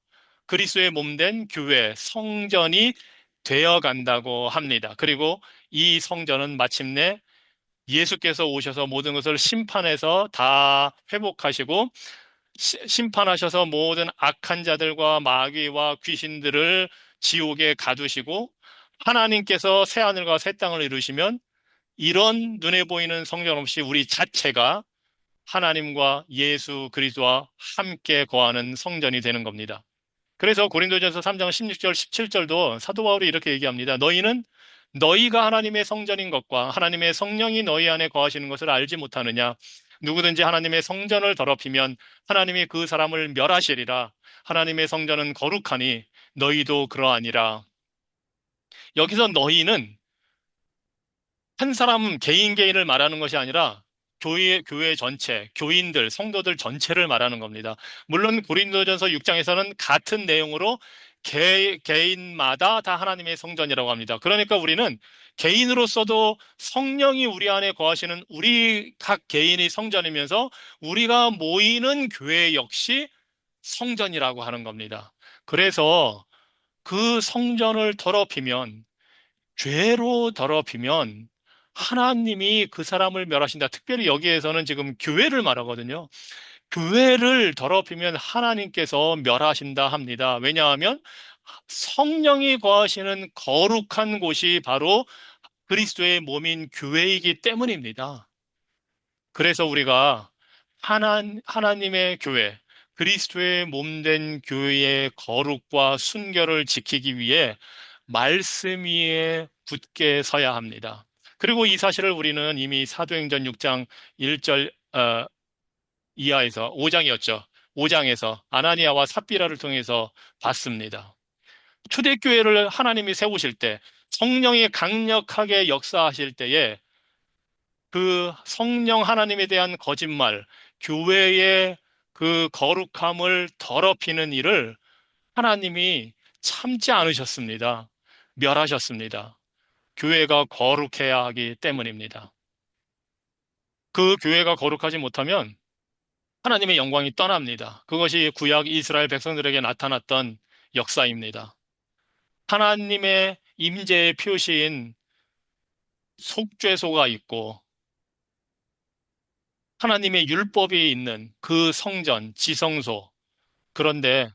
그리스도의 몸된 교회, 성전이 되어 간다고 합니다. 그리고 이 성전은 마침내 예수께서 오셔서 모든 것을 심판해서 다 회복하시고 심판하셔서 모든 악한 자들과 마귀와 귀신들을 지옥에 가두시고 하나님께서 새하늘과 새 땅을 이루시면 이런 눈에 보이는 성전 없이 우리 자체가 하나님과 예수 그리스도와 함께 거하는 성전이 되는 겁니다. 그래서 고린도전서 3장 16절, 17절도 사도 바울이 이렇게 얘기합니다. 너희는 너희가 하나님의 성전인 것과 하나님의 성령이 너희 안에 거하시는 것을 알지 못하느냐? 누구든지 하나님의 성전을 더럽히면 하나님이 그 사람을 멸하시리라. 하나님의 성전은 거룩하니 너희도 그러하니라. 여기서 너희는 한 사람 개인을 말하는 것이 아니라 교회 전체, 교인들, 성도들 전체를 말하는 겁니다. 물론 고린도전서 6장에서는 같은 내용으로 개인마다 다 하나님의 성전이라고 합니다. 그러니까 우리는 개인으로서도 성령이 우리 안에 거하시는 우리 각 개인이 성전이면서 우리가 모이는 교회 역시 성전이라고 하는 겁니다. 그래서 그 성전을 더럽히면, 죄로 더럽히면 하나님이 그 사람을 멸하신다. 특별히 여기에서는 지금 교회를 말하거든요. 교회를 더럽히면 하나님께서 멸하신다 합니다. 왜냐하면 성령이 거하시는 거룩한 곳이 바로 그리스도의 몸인 교회이기 때문입니다. 그래서 우리가 하나님의 교회, 그리스도의 몸된 교회의 거룩과 순결을 지키기 위해 말씀 위에 굳게 서야 합니다. 그리고 이 사실을 우리는 이미 사도행전 6장 1절 이하에서 5장이었죠. 5장에서 아나니아와 삽비라를 통해서 봤습니다. 초대교회를 하나님이 세우실 때, 성령이 강력하게 역사하실 때에 그 성령 하나님에 대한 거짓말, 교회의 그 거룩함을 더럽히는 일을 하나님이 참지 않으셨습니다. 멸하셨습니다. 교회가 거룩해야 하기 때문입니다. 그 교회가 거룩하지 못하면 하나님의 영광이 떠납니다. 그것이 구약 이스라엘 백성들에게 나타났던 역사입니다. 하나님의 임재의 표시인 속죄소가 있고 하나님의 율법이 있는 그 성전, 지성소. 그런데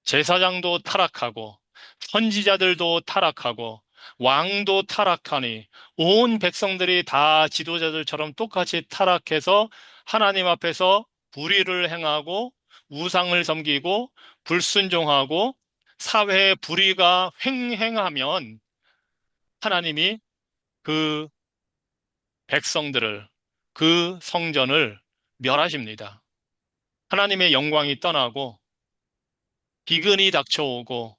제사장도 타락하고 선지자들도 타락하고 왕도 타락하니 온 백성들이 다 지도자들처럼 똑같이 타락해서 하나님 앞에서 불의를 행하고 우상을 섬기고 불순종하고 사회의 불의가 횡행하면 하나님이 그 백성들을, 그 성전을 멸하십니다. 하나님의 영광이 떠나고 기근이 닥쳐오고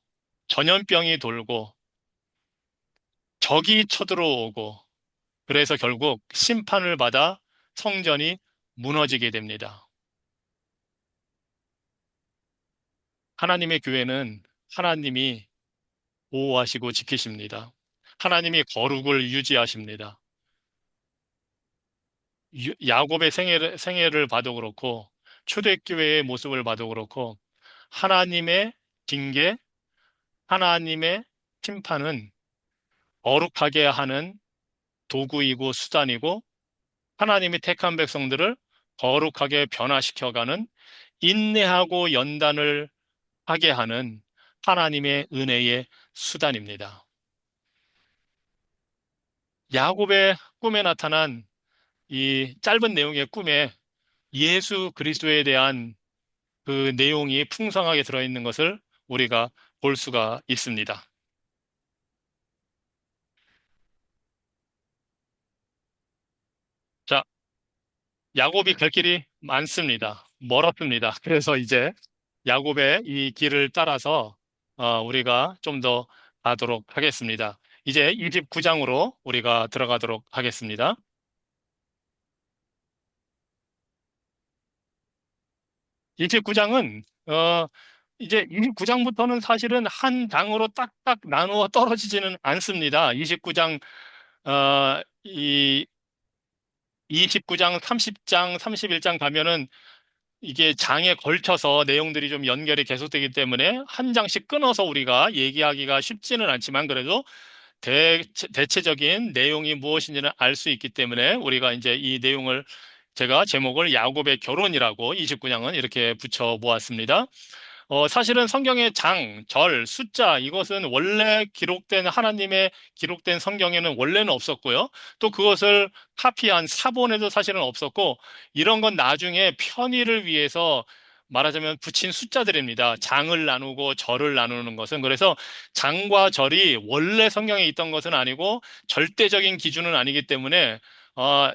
전염병이 돌고 적이 쳐들어오고 그래서 결국 심판을 받아 성전이 무너지게 됩니다. 하나님의 교회는 하나님이 보호하시고 지키십니다. 하나님이 거룩을 유지하십니다. 야곱의 생애를 봐도 그렇고, 초대교회의 모습을 봐도 그렇고, 하나님의 징계, 하나님의 심판은 거룩하게 하는 도구이고 수단이고, 하나님이 택한 백성들을 거룩하게 변화시켜가는 인내하고 연단을 하게 하는 하나님의 은혜의 수단입니다. 야곱의 꿈에 나타난 이 짧은 내용의 꿈에 예수 그리스도에 대한 그 내용이 풍성하게 들어있는 것을 우리가 볼 수가 있습니다. 자, 야곱이 갈 길이 많습니다. 멀었습니다. 그래서 이제 야곱의 이 길을 따라서 우리가 좀 더 가도록 하겠습니다. 이제 29장으로 우리가 들어가도록 하겠습니다. 29장은 이제 29장부터는 사실은 한 장으로 딱딱 나누어 떨어지지는 않습니다. 29장 이 29장, 30장, 31장 가면은 이게 장에 걸쳐서 내용들이 좀 연결이 계속되기 때문에 한 장씩 끊어서 우리가 얘기하기가 쉽지는 않지만 그래도 대체적인 내용이 무엇인지는 알 수 있기 때문에 우리가 이제 이 내용을 제가 제목을 야곱의 결혼이라고 29장은 이렇게 붙여 모았습니다. 사실은 성경의 장, 절, 숫자, 이것은 원래 기록된 하나님의 기록된 성경에는 원래는 없었고요. 또 그것을 카피한 사본에도 사실은 없었고, 이런 건 나중에 편의를 위해서 말하자면 붙인 숫자들입니다. 장을 나누고 절을 나누는 것은. 그래서 장과 절이 원래 성경에 있던 것은 아니고 절대적인 기준은 아니기 때문에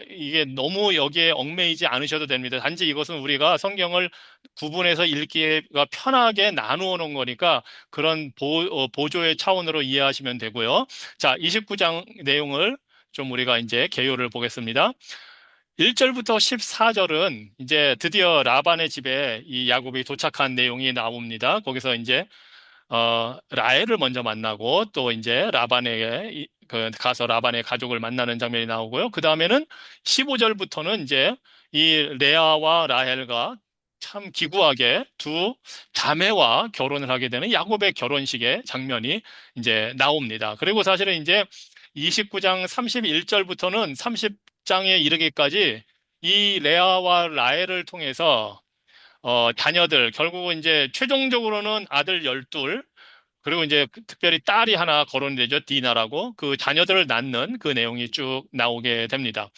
이게 너무 여기에 얽매이지 않으셔도 됩니다. 단지 이것은 우리가 성경을 구분해서 읽기가 편하게 나누어 놓은 거니까 그런 보조의 차원으로 이해하시면 되고요. 자, 29장 내용을 좀 우리가 이제 개요를 보겠습니다. 1절부터 14절은 이제 드디어 라반의 집에 이 야곱이 도착한 내용이 나옵니다. 거기서 이제 라헬을 먼저 만나고 또 이제 라반에게 가서 라반의 가족을 만나는 장면이 나오고요. 그 다음에는 15절부터는 이제 이 레아와 라헬과 참 기구하게 두 자매와 결혼을 하게 되는 야곱의 결혼식의 장면이 이제 나옵니다. 그리고 사실은 이제 29장 31절부터는 30장에 이르기까지 이 레아와 라헬을 통해서 자녀들, 결국은 이제 최종적으로는 아들 12, 그리고 이제 특별히 딸이 하나 거론이 되죠. 디나라고. 그 자녀들을 낳는 그 내용이 쭉 나오게 됩니다.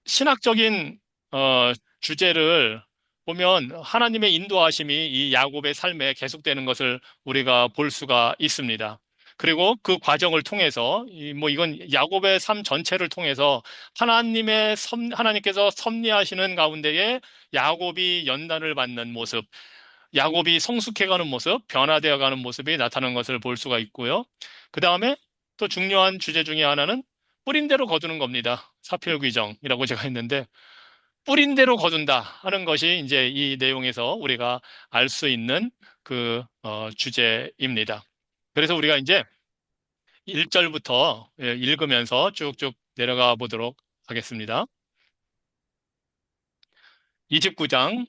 신학적인 주제를 보면 하나님의 인도하심이 이 야곱의 삶에 계속되는 것을 우리가 볼 수가 있습니다. 그리고 그 과정을 통해서 뭐 이건 야곱의 삶 전체를 통해서 하나님께서 섭리하시는 가운데에 야곱이 연단을 받는 모습, 야곱이 성숙해가는 모습, 변화되어가는 모습이 나타나는 것을 볼 수가 있고요. 그 다음에 또 중요한 주제 중에 하나는 뿌린 대로 거두는 겁니다. 사필귀정이라고 제가 했는데 뿌린 대로 거둔다 하는 것이 이제 이 내용에서 우리가 알 수 있는 그 주제입니다. 그래서 우리가 이제 1절부터 읽으면서 쭉쭉 내려가 보도록 하겠습니다. 29장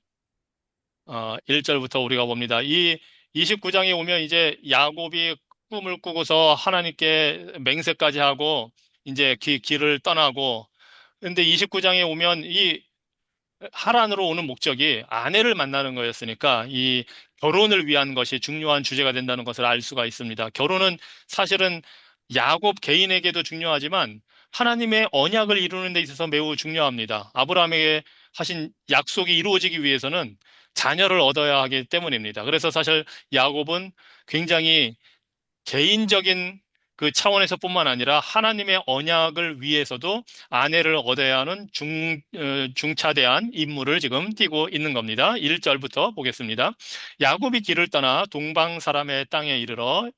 1절부터 우리가 봅니다. 이 29장에 오면 이제 야곱이 꿈을 꾸고서 하나님께 맹세까지 하고 이제 길을 떠나고 근데 29장에 오면 이 하란으로 오는 목적이 아내를 만나는 거였으니까 이 결혼을 위한 것이 중요한 주제가 된다는 것을 알 수가 있습니다. 결혼은 사실은 야곱 개인에게도 중요하지만 하나님의 언약을 이루는 데 있어서 매우 중요합니다. 아브라함에게 하신 약속이 이루어지기 위해서는 자녀를 얻어야 하기 때문입니다. 그래서 사실 야곱은 굉장히 개인적인 그 차원에서뿐만 아니라 하나님의 언약을 위해서도 아내를 얻어야 하는 중차대한 임무를 지금 띠고 있는 겁니다. 1절부터 보겠습니다. 야곱이 길을 떠나 동방 사람의 땅에 이르러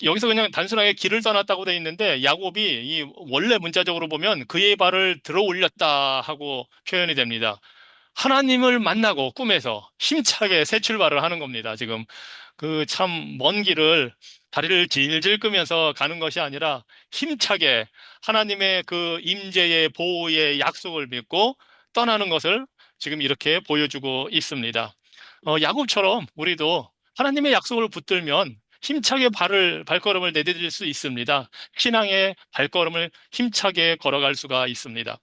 여기서 그냥 단순하게 길을 떠났다고 돼 있는데 야곱이 이 원래 문자적으로 보면 그의 발을 들어 올렸다 하고 표현이 됩니다. 하나님을 만나고 꿈에서 힘차게 새 출발을 하는 겁니다. 지금 그 참 먼 길을 다리를 질질 끄면서 가는 것이 아니라 힘차게 하나님의 그 임재의 보호의 약속을 믿고 떠나는 것을 지금 이렇게 보여주고 있습니다. 야곱처럼 우리도 하나님의 약속을 붙들면 힘차게 발걸음을 내디딜 수 있습니다. 신앙의 발걸음을 힘차게 걸어갈 수가 있습니다.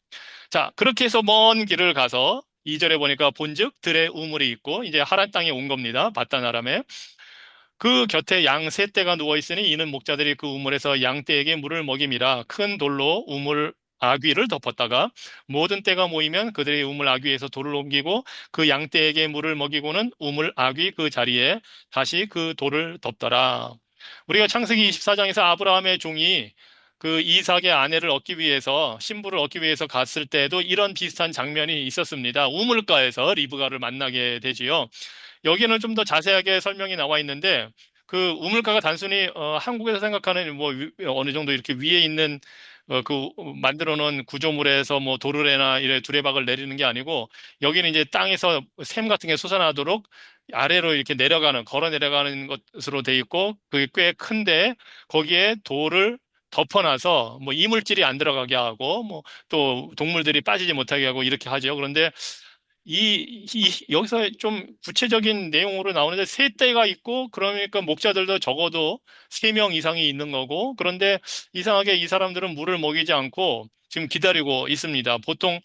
자, 그렇게 해서 먼 길을 가서 2절에 보니까 본즉 들에 우물이 있고 이제 하란 땅에 온 겁니다. 바단 아람에. 그 곁에 양 세 떼가 누워 있으니 이는 목자들이 그 우물에서 양 떼에게 물을 먹임이라 큰 돌로 우물 아귀를 덮었다가 모든 떼가 모이면 그들의 우물 아귀에서 돌을 옮기고 그 양 떼에게 물을 먹이고는 우물 아귀 그 자리에 다시 그 돌을 덮더라. 우리가 창세기 24장에서 아브라함의 종이 그 이삭의 아내를 얻기 위해서 신부를 얻기 위해서 갔을 때에도 이런 비슷한 장면이 있었습니다. 우물가에서 리브가를 만나게 되지요. 여기는 좀 더 자세하게 설명이 나와 있는데 그 우물가가 단순히 한국에서 생각하는 뭐 어느 정도 이렇게 위에 있는 그 만들어 놓은 구조물에서 뭐 도르래나 이래 두레박을 내리는 게 아니고 여기는 이제 땅에서 샘 같은 게 솟아나도록 아래로 이렇게 내려가는 걸어 내려가는 것으로 돼 있고 그게 꽤 큰데 거기에 돌을 덮어놔서 뭐 이물질이 안 들어가게 하고 뭐 또 동물들이 빠지지 못하게 하고 이렇게 하죠. 그런데 여기서 좀 구체적인 내용으로 나오는데 세 떼가 있고, 그러니까 목자들도 적어도 세 명 이상이 있는 거고, 그런데 이상하게 이 사람들은 물을 먹이지 않고 지금 기다리고 있습니다. 보통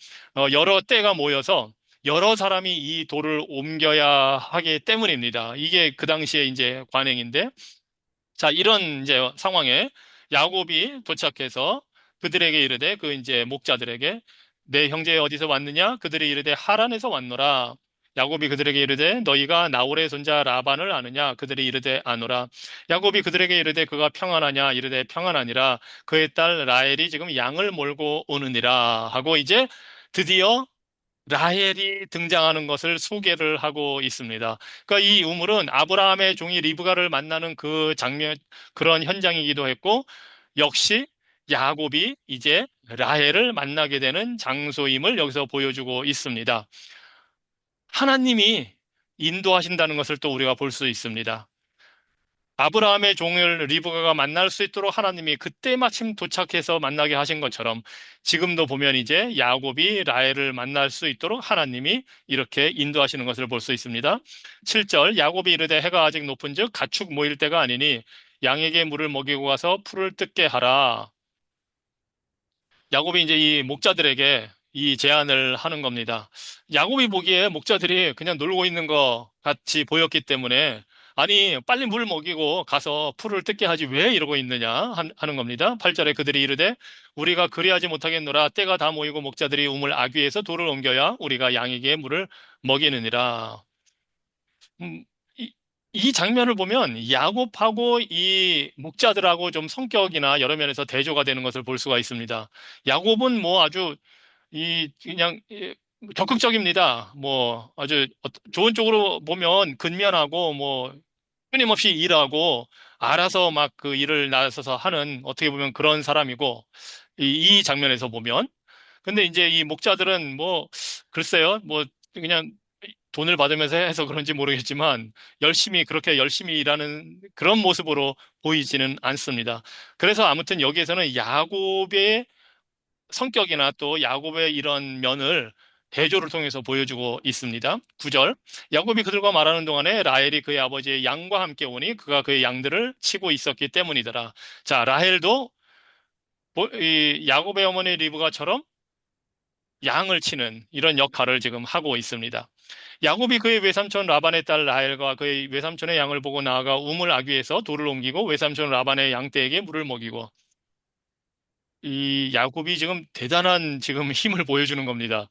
여러 떼가 모여서 여러 사람이 이 돌을 옮겨야 하기 때문입니다. 이게 그 당시에 이제 관행인데, 자, 이런 이제 상황에 야곱이 도착해서 그들에게 이르되 그 이제 목자들에게 내 형제 어디서 왔느냐? 그들이 이르되 하란에서 왔노라. 야곱이 그들에게 이르되 너희가 나홀의 손자 라반을 아느냐? 그들이 이르되 아노라. 야곱이 그들에게 이르되 그가 평안하냐? 이르되 평안하니라. 그의 딸 라헬이 지금 양을 몰고 오느니라 하고 이제 드디어 라헬이 등장하는 것을 소개를 하고 있습니다. 그러니까 이 우물은 아브라함의 종이 리브가를 만나는 그 장면, 그런 현장이기도 했고, 역시 야곱이 이제 라헬을 만나게 되는 장소임을 여기서 보여주고 있습니다. 하나님이 인도하신다는 것을 또 우리가 볼 수 있습니다. 아브라함의 종을 리브가가 만날 수 있도록 하나님이 그때 마침 도착해서 만나게 하신 것처럼 지금도 보면 이제 야곱이 라헬을 만날 수 있도록 하나님이 이렇게 인도하시는 것을 볼 수 있습니다. 7절 야곱이 이르되 해가 아직 높은즉 가축 모일 때가 아니니 양에게 물을 먹이고 가서 풀을 뜯게 하라. 야곱이 이제 이 목자들에게 이 제안을 하는 겁니다. 야곱이 보기에 목자들이 그냥 놀고 있는 것 같이 보였기 때문에 아니 빨리 물 먹이고 가서 풀을 뜯게 하지 왜 이러고 있느냐 하는 겁니다. 8절에 그들이 이르되 우리가 그리하지 못하겠노라 때가 다 모이고 목자들이 우물 아귀에서 돌을 옮겨야 우리가 양에게 물을 먹이느니라. 음, 이, 이 장면을 보면 야곱하고 이 목자들하고 좀 성격이나 여러 면에서 대조가 되는 것을 볼 수가 있습니다. 야곱은 뭐 아주 그냥 적극적입니다. 뭐 아주 좋은 쪽으로 보면 근면하고 뭐 끊임없이 일하고 알아서 막 그 일을 나서서 하는 어떻게 보면 그런 사람이고 이 장면에서 보면 근데 이제 이 목자들은 뭐 글쎄요 뭐 그냥 돈을 받으면서 해서 그런지 모르겠지만 그렇게 열심히 일하는 그런 모습으로 보이지는 않습니다. 그래서 아무튼 여기에서는 야곱의 성격이나 또 야곱의 이런 면을 대조를 통해서 보여주고 있습니다. 9절. 야곱이 그들과 말하는 동안에 라헬이 그의 아버지의 양과 함께 오니 그가 그의 양들을 치고 있었기 때문이더라. 자, 라헬도 이 야곱의 어머니 리브가처럼 양을 치는 이런 역할을 지금 하고 있습니다. 야곱이 그의 외삼촌 라반의 딸 라헬과 그의 외삼촌의 양을 보고 나아가 우물 아귀에서 돌을 옮기고 외삼촌 라반의 양떼에게 물을 먹이고 이 야곱이 지금 대단한 지금 힘을 보여주는 겁니다.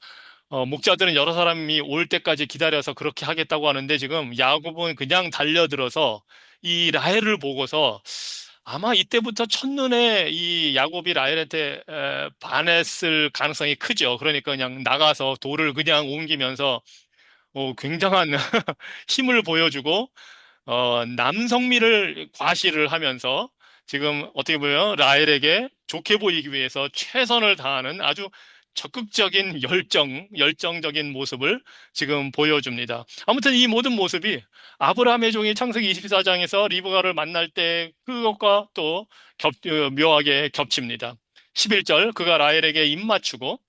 목자들은 여러 사람이 올 때까지 기다려서 그렇게 하겠다고 하는데 지금 야곱은 그냥 달려들어서 이 라헬을 보고서 아마 이때부터 첫눈에 이 야곱이 라헬한테 반했을 가능성이 크죠. 그러니까 그냥 나가서 돌을 그냥 옮기면서 굉장한 힘을 보여주고 남성미를 과시를 하면서 지금 어떻게 보면 라헬에게 좋게 보이기 위해서 최선을 다하는 아주 적극적인 열정적인 모습을 지금 보여줍니다. 아무튼 이 모든 모습이 아브라함의 종이 창세기 24장에서 리브가를 만날 때 그것과 또 묘하게 겹칩니다. 11절, 그가 라헬에게 입 맞추고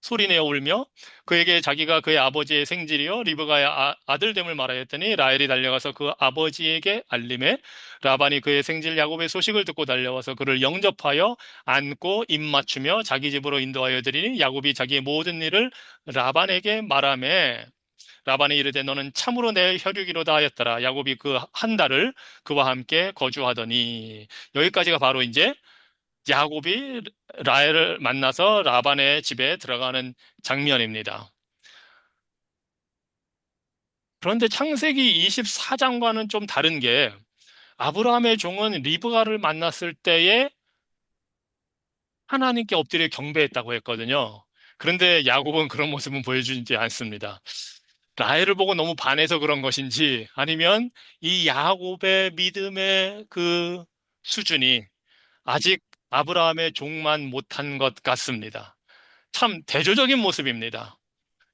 소리내어 울며 그에게 자기가 그의 아버지의 생질이요 리브가의 아들됨을 말하였더니 라헬이 달려가서 그 아버지에게 알림해 라반이 그의 생질 야곱의 소식을 듣고 달려와서 그를 영접하여 안고 입 맞추며 자기 집으로 인도하여 드리니 야곱이 자기의 모든 일을 라반에게 말하매 라반이 이르되 너는 참으로 내 혈육이로다 하였더라. 야곱이 그 한 달을 그와 함께 거주하더니 여기까지가 바로 이제 야곱이 라헬을 만나서 라반의 집에 들어가는 장면입니다. 그런데 창세기 24장과는 좀 다른 게 아브라함의 종은 리브가를 만났을 때에 하나님께 엎드려 경배했다고 했거든요. 그런데 야곱은 그런 모습은 보여주지 않습니다. 라헬을 보고 너무 반해서 그런 것인지 아니면 이 야곱의 믿음의 그 수준이 아직 아브라함의 종만 못한 것 같습니다. 참 대조적인 모습입니다.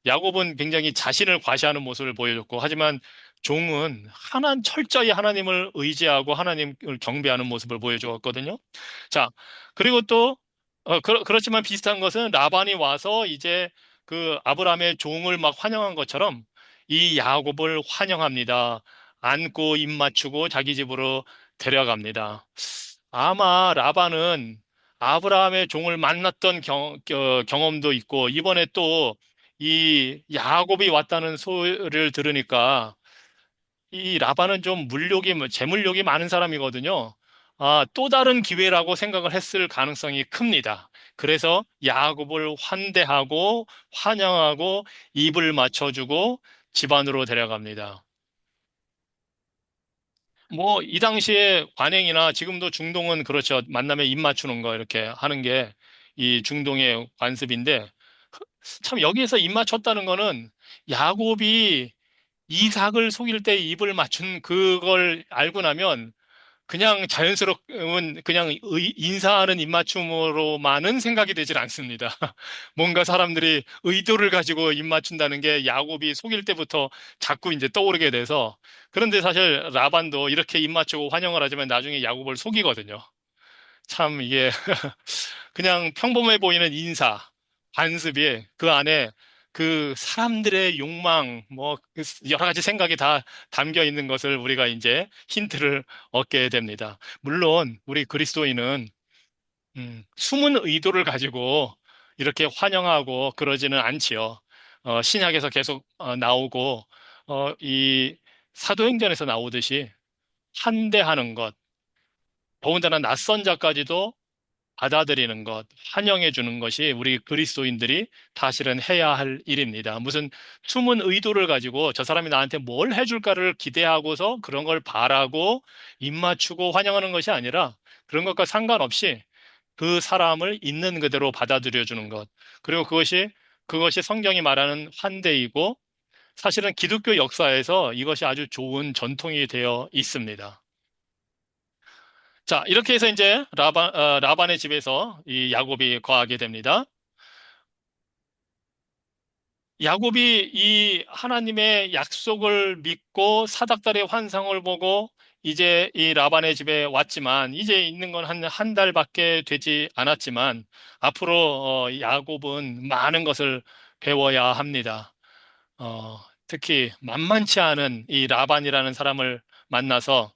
야곱은 굉장히 자신을 과시하는 모습을 보여줬고, 하지만 종은 철저히 하나님을 의지하고 하나님을 경배하는 모습을 보여주었거든요. 자, 그리고 또, 그렇지만 비슷한 것은 라반이 와서 이제 그 아브라함의 종을 막 환영한 것처럼 이 야곱을 환영합니다. 안고 입 맞추고 자기 집으로 데려갑니다. 아마 라반은 아브라함의 종을 만났던 경험도 있고, 이번에 또 이 야곱이 왔다는 소리를 들으니까 이 라반은 좀 재물욕이 많은 사람이거든요. 또 다른 기회라고 생각을 했을 가능성이 큽니다. 그래서 야곱을 환대하고 환영하고 입을 맞춰주고 집안으로 데려갑니다. 뭐, 이 당시에 관행이나 지금도 중동은 그렇죠. 만나면 입 맞추는 거 이렇게 하는 게 이 중동의 관습인데 참 여기에서 입 맞췄다는 거는 야곱이 이삭을 속일 때 입을 맞춘 그걸 알고 나면 그냥 자연스러운 그냥 인사하는 입맞춤으로만은 생각이 되질 않습니다. 뭔가 사람들이 의도를 가지고 입맞춘다는 게 야곱이 속일 때부터 자꾸 이제 떠오르게 돼서 그런데 사실 라반도 이렇게 입맞추고 환영을 하지만 나중에 야곱을 속이거든요. 참 이게 그냥 평범해 보이는 인사, 관습이 그 안에 그 사람들의 욕망, 뭐, 여러 가지 생각이 다 담겨 있는 것을 우리가 이제 힌트를 얻게 됩니다. 물론, 우리 그리스도인은, 숨은 의도를 가지고 이렇게 환영하고 그러지는 않지요. 신약에서 계속 나오고, 이 사도행전에서 나오듯이 환대하는 것, 더군다나 낯선 자까지도 받아들이는 것, 환영해 주는 것이 우리 그리스도인들이 사실은 해야 할 일입니다. 무슨 숨은 의도를 가지고 저 사람이 나한테 뭘 해줄까를 기대하고서 그런 걸 바라고 입맞추고 환영하는 것이 아니라 그런 것과 상관없이 그 사람을 있는 그대로 받아들여 주는 것. 그리고 그것이 성경이 말하는 환대이고 사실은 기독교 역사에서 이것이 아주 좋은 전통이 되어 있습니다. 자, 이렇게 해서 이제 라반의 집에서 이 야곱이 거하게 됩니다. 야곱이 이 하나님의 약속을 믿고 사닥달의 환상을 보고 이제 이 라반의 집에 왔지만 이제 있는 건 한 달밖에 되지 않았지만 앞으로 야곱은 많은 것을 배워야 합니다. 특히 만만치 않은 이 라반이라는 사람을 만나서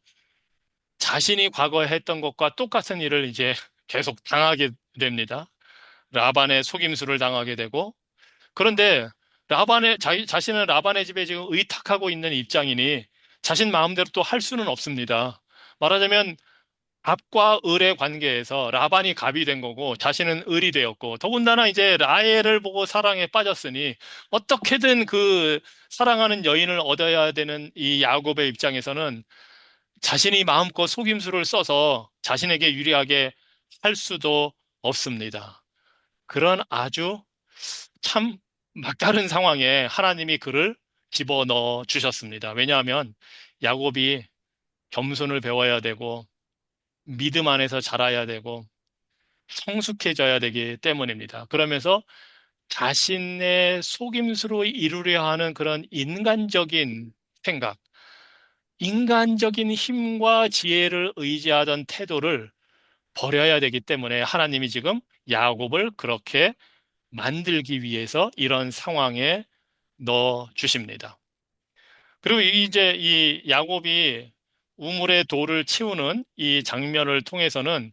자신이 과거에 했던 것과 똑같은 일을 이제 계속 당하게 됩니다. 라반의 속임수를 당하게 되고, 그런데 자신은 라반의 집에 지금 의탁하고 있는 입장이니 자신 마음대로 또 할 수는 없습니다. 말하자면 갑과 을의 관계에서 라반이 갑이 된 거고 자신은 을이 되었고 더군다나 이제 라헬을 보고 사랑에 빠졌으니 어떻게든 그 사랑하는 여인을 얻어야 되는 이 야곱의 입장에서는 자신이 마음껏 속임수를 써서 자신에게 유리하게 할 수도 없습니다. 그런 아주 참 막다른 상황에 하나님이 그를 집어넣어 주셨습니다. 왜냐하면 야곱이 겸손을 배워야 되고 믿음 안에서 자라야 되고 성숙해져야 되기 때문입니다. 그러면서 자신의 속임수로 이루려 하는 그런 인간적인 생각, 인간적인 힘과 지혜를 의지하던 태도를 버려야 되기 때문에 하나님이 지금 야곱을 그렇게 만들기 위해서 이런 상황에 넣어 주십니다. 그리고 이제 이 야곱이 우물에 돌을 치우는 이 장면을 통해서는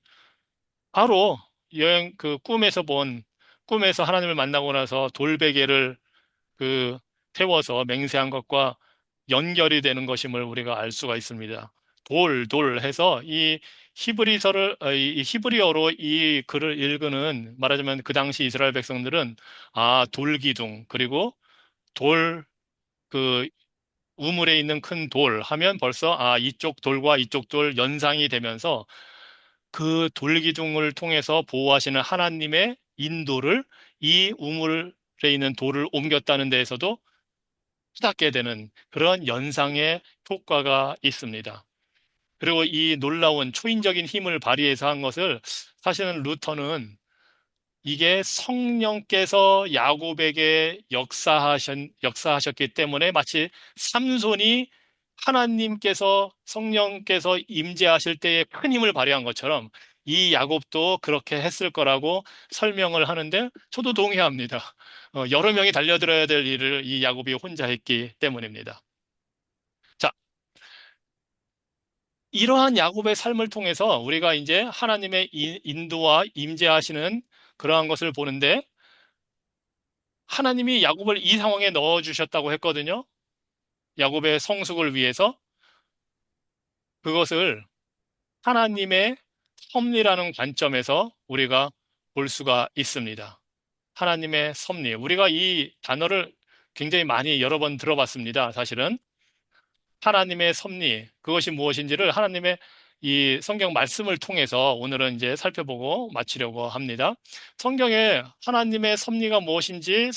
바로 여행 그 꿈에서 하나님을 만나고 나서 돌베개를 그 태워서 맹세한 것과 연결이 되는 것임을 우리가 알 수가 있습니다. 돌 해서 이 이 히브리어로 이 글을 읽는 말하자면 그 당시 이스라엘 백성들은 돌기둥 그리고 돌 그 우물에 있는 큰 돌 하면 벌써 이쪽 돌과 이쪽 돌 연상이 되면서 그 돌기둥을 통해서 보호하시는 하나님의 인도를 이 우물에 있는 돌을 옮겼다는 데에서도 깨닫게 되는 그런 연상의 효과가 있습니다. 그리고 이 놀라운 초인적인 힘을 발휘해서 한 것을 사실은 루터는 이게 성령께서 야곱에게 역사하셨기 때문에 마치 삼손이 하나님께서 성령께서 임재하실 때에 큰 힘을 발휘한 것처럼 이 야곱도 그렇게 했을 거라고 설명을 하는데 저도 동의합니다. 여러 명이 달려들어야 될 일을 이 야곱이 혼자 했기 때문입니다. 자, 이러한 야곱의 삶을 통해서 우리가 이제 하나님의 인도와 임재하시는 그러한 것을 보는데 하나님이 야곱을 이 상황에 넣어주셨다고 했거든요. 야곱의 성숙을 위해서 그것을 하나님의 섭리라는 관점에서 우리가 볼 수가 있습니다. 하나님의 섭리. 우리가 이 단어를 굉장히 많이 여러 번 들어봤습니다. 사실은. 하나님의 섭리, 그것이 무엇인지를 하나님의 이 성경 말씀을 통해서 오늘은 이제 살펴보고 마치려고 합니다. 성경에 하나님의 섭리가 무엇인지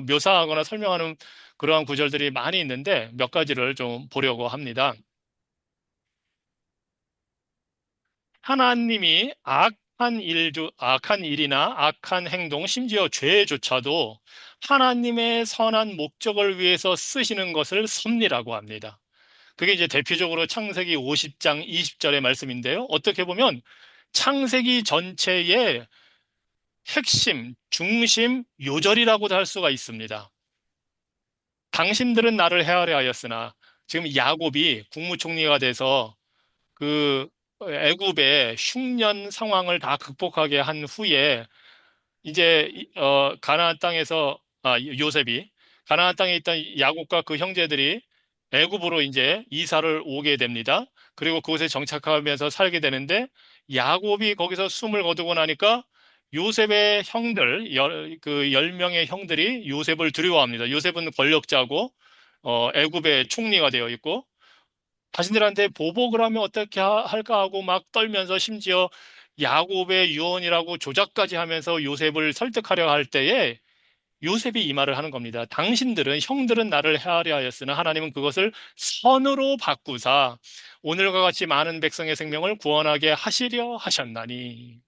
묘사하거나 설명하는 그러한 구절들이 많이 있는데 몇 가지를 좀 보려고 합니다. 하나님이 악한 일이나 악한 행동, 심지어 죄조차도 하나님의 선한 목적을 위해서 쓰시는 것을 섭리라고 합니다. 그게 이제 대표적으로 창세기 50장 20절의 말씀인데요. 어떻게 보면 창세기 전체의 핵심, 중심, 요절이라고도 할 수가 있습니다. 당신들은 나를 헤아려 하였으나 지금 야곱이 국무총리가 돼서 그 애굽의 흉년 상황을 다 극복하게 한 후에 이제 가나안 땅에서 요셉이 가나안 땅에 있던 야곱과 그 형제들이 애굽으로 이제 이사를 오게 됩니다. 그리고 그곳에 정착하면서 살게 되는데 야곱이 거기서 숨을 거두고 나니까 요셉의 형들 그 10명의 형들이 요셉을 두려워합니다. 요셉은 권력자고 애굽의 총리가 되어 있고 자신들한테 보복을 하면 어떻게 할까 하고 막 떨면서 심지어 야곱의 유언이라고 조작까지 하면서 요셉을 설득하려 할 때에 요셉이 이 말을 하는 겁니다. 형들은 나를 헤아려 하였으나 하나님은 그것을 선으로 바꾸사 오늘과 같이 많은 백성의 생명을 구원하게 하시려 하셨나니.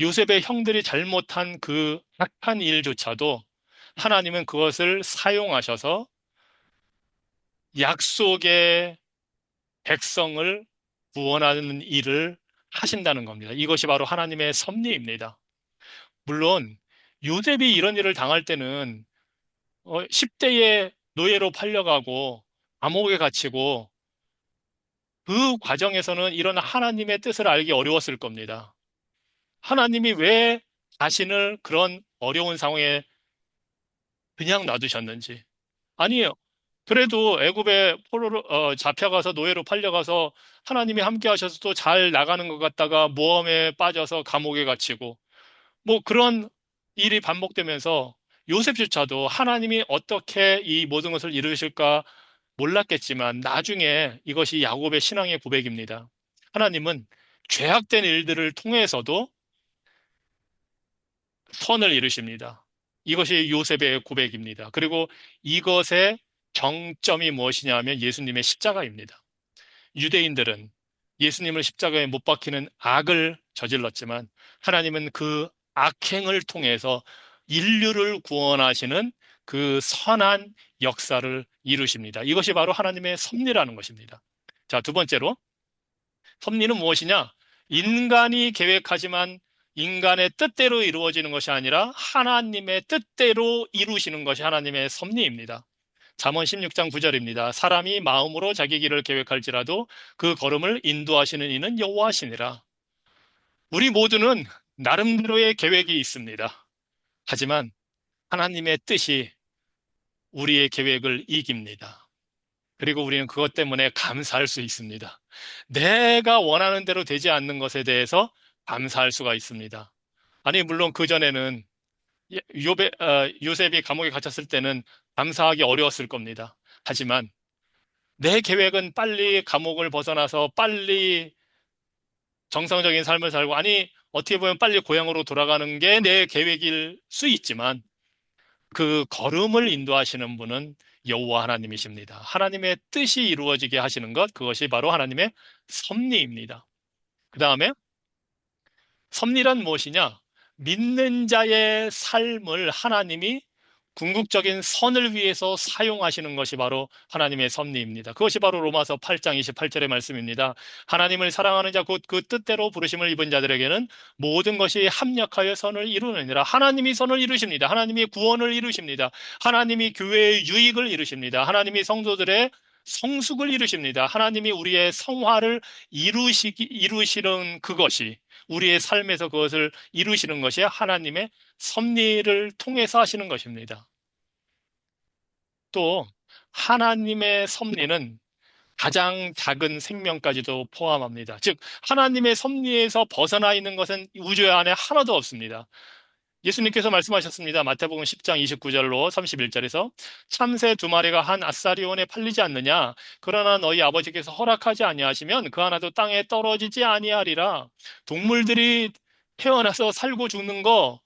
요셉의 형들이 잘못한 그 악한 일조차도 하나님은 그것을 사용하셔서 약속의 백성을 구원하는 일을 하신다는 겁니다. 이것이 바로 하나님의 섭리입니다. 물론 요셉이 이런 일을 당할 때는 10대의 노예로 팔려가고 감옥에 갇히고 그 과정에서는 이런 하나님의 뜻을 알기 어려웠을 겁니다. 하나님이 왜 자신을 그런 어려운 상황에 그냥 놔두셨는지. 아니에요. 그래도 애굽에 포로로 잡혀가서 노예로 팔려가서 하나님이 함께 하셔서 또 잘 나가는 것 같다가 모험에 빠져서 감옥에 갇히고 뭐 그런 일이 반복되면서 요셉조차도 하나님이 어떻게 이 모든 것을 이루실까 몰랐겠지만 나중에 이것이 야곱의 신앙의 고백입니다. 하나님은 죄악된 일들을 통해서도 선을 이루십니다. 이것이 요셉의 고백입니다. 그리고 이것의 정점이 무엇이냐 하면 예수님의 십자가입니다. 유대인들은 예수님을 십자가에 못 박히는 악을 저질렀지만 하나님은 그 악행을 통해서 인류를 구원하시는 그 선한 역사를 이루십니다. 이것이 바로 하나님의 섭리라는 것입니다. 자, 두 번째로, 섭리는 무엇이냐? 인간이 계획하지만 인간의 뜻대로 이루어지는 것이 아니라 하나님의 뜻대로 이루시는 것이 하나님의 섭리입니다. 잠언 16장 9절입니다. 사람이 마음으로 자기 길을 계획할지라도 그 걸음을 인도하시는 이는 여호와시니라. 우리 모두는 나름대로의 계획이 있습니다. 하지만 하나님의 뜻이 우리의 계획을 이깁니다. 그리고 우리는 그것 때문에 감사할 수 있습니다. 내가 원하는 대로 되지 않는 것에 대해서 감사할 수가 있습니다. 아니, 물론 그전에는 요셉이 감옥에 갇혔을 때는 감사하기 어려웠을 겁니다. 하지만 내 계획은 빨리 감옥을 벗어나서 빨리 정상적인 삶을 살고, 아니, 어떻게 보면 빨리 고향으로 돌아가는 게 내 계획일 수 있지만 그 걸음을 인도하시는 분은 여호와 하나님이십니다. 하나님의 뜻이 이루어지게 하시는 것, 그것이 바로 하나님의 섭리입니다. 그 다음에 섭리란 무엇이냐? 믿는 자의 삶을 하나님이 궁극적인 선을 위해서 사용하시는 것이 바로 하나님의 섭리입니다. 그것이 바로 로마서 8장 28절의 말씀입니다. 하나님을 사랑하는 자 곧 그 뜻대로 부르심을 입은 자들에게는 모든 것이 합력하여 선을 이루느니라. 하나님이 선을 이루십니다. 하나님이 구원을 이루십니다. 하나님이 교회의 유익을 이루십니다. 하나님이 성도들의 성숙을 이루십니다. 하나님이 우리의 성화를 이루시는 그것이 우리의 삶에서 그것을 이루시는 것이 하나님의 섭리를 통해서 하시는 것입니다. 또 하나님의 섭리는 가장 작은 생명까지도 포함합니다. 즉 하나님의 섭리에서 벗어나 있는 것은 우주 안에 하나도 없습니다. 예수님께서 말씀하셨습니다. 마태복음 10장 29절로 31절에서 참새 두 마리가 한 아사리온에 팔리지 않느냐? 그러나 너희 아버지께서 허락하지 아니하시면 그 하나도 땅에 떨어지지 아니하리라. 동물들이 태어나서 살고 죽는 거,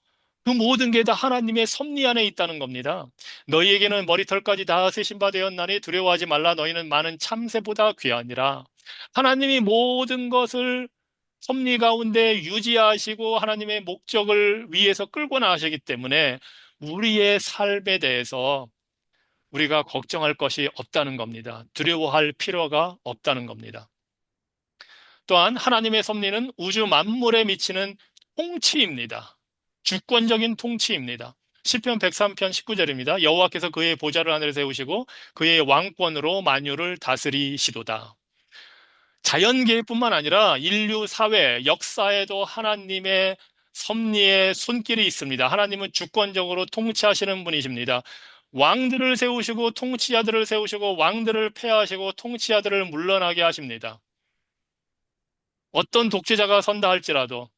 그 모든 게 다 하나님의 섭리 안에 있다는 겁니다. 너희에게는 머리털까지 다 세신 바 되었나니 두려워하지 말라. 너희는 많은 참새보다 귀하니라. 하나님이 모든 것을 섭리 가운데 유지하시고 하나님의 목적을 위해서 끌고 나가시기 때문에 우리의 삶에 대해서 우리가 걱정할 것이 없다는 겁니다. 두려워할 필요가 없다는 겁니다. 또한 하나님의 섭리는 우주 만물에 미치는 통치입니다. 주권적인 통치입니다. 시편 103편 19절입니다. 여호와께서 그의 보좌를 하늘에 세우시고 그의 왕권으로 만유를 다스리시도다. 자연계뿐만 아니라 인류 사회, 역사에도 하나님의 섭리의 손길이 있습니다. 하나님은 주권적으로 통치하시는 분이십니다. 왕들을 세우시고 통치자들을 세우시고 왕들을 폐하시고 통치자들을 물러나게 하십니다. 어떤 독재자가 선다 할지라도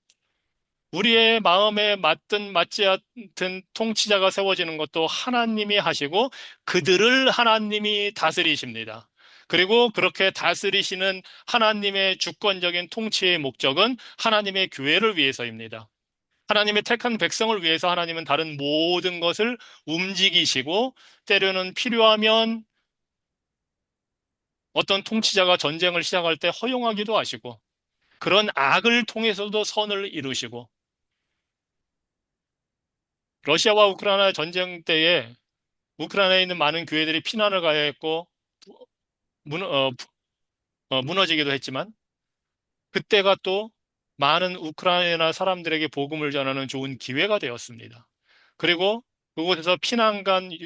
우리의 마음에 맞든 맞지 않든 통치자가 세워지는 것도 하나님이 하시고 그들을 하나님이 다스리십니다. 그리고 그렇게 다스리시는 하나님의 주권적인 통치의 목적은 하나님의 교회를 위해서입니다. 하나님의 택한 백성을 위해서 하나님은 다른 모든 것을 움직이시고 때로는 필요하면 어떤 통치자가 전쟁을 시작할 때 허용하기도 하시고 그런 악을 통해서도 선을 이루시고 러시아와 우크라이나 전쟁 때에 우크라이나에 있는 많은 교회들이 피난을 가야 했고 무, 어, 무너지기도 했지만 그때가 또 많은 우크라이나 사람들에게 복음을 전하는 좋은 기회가 되었습니다. 그리고 그곳에서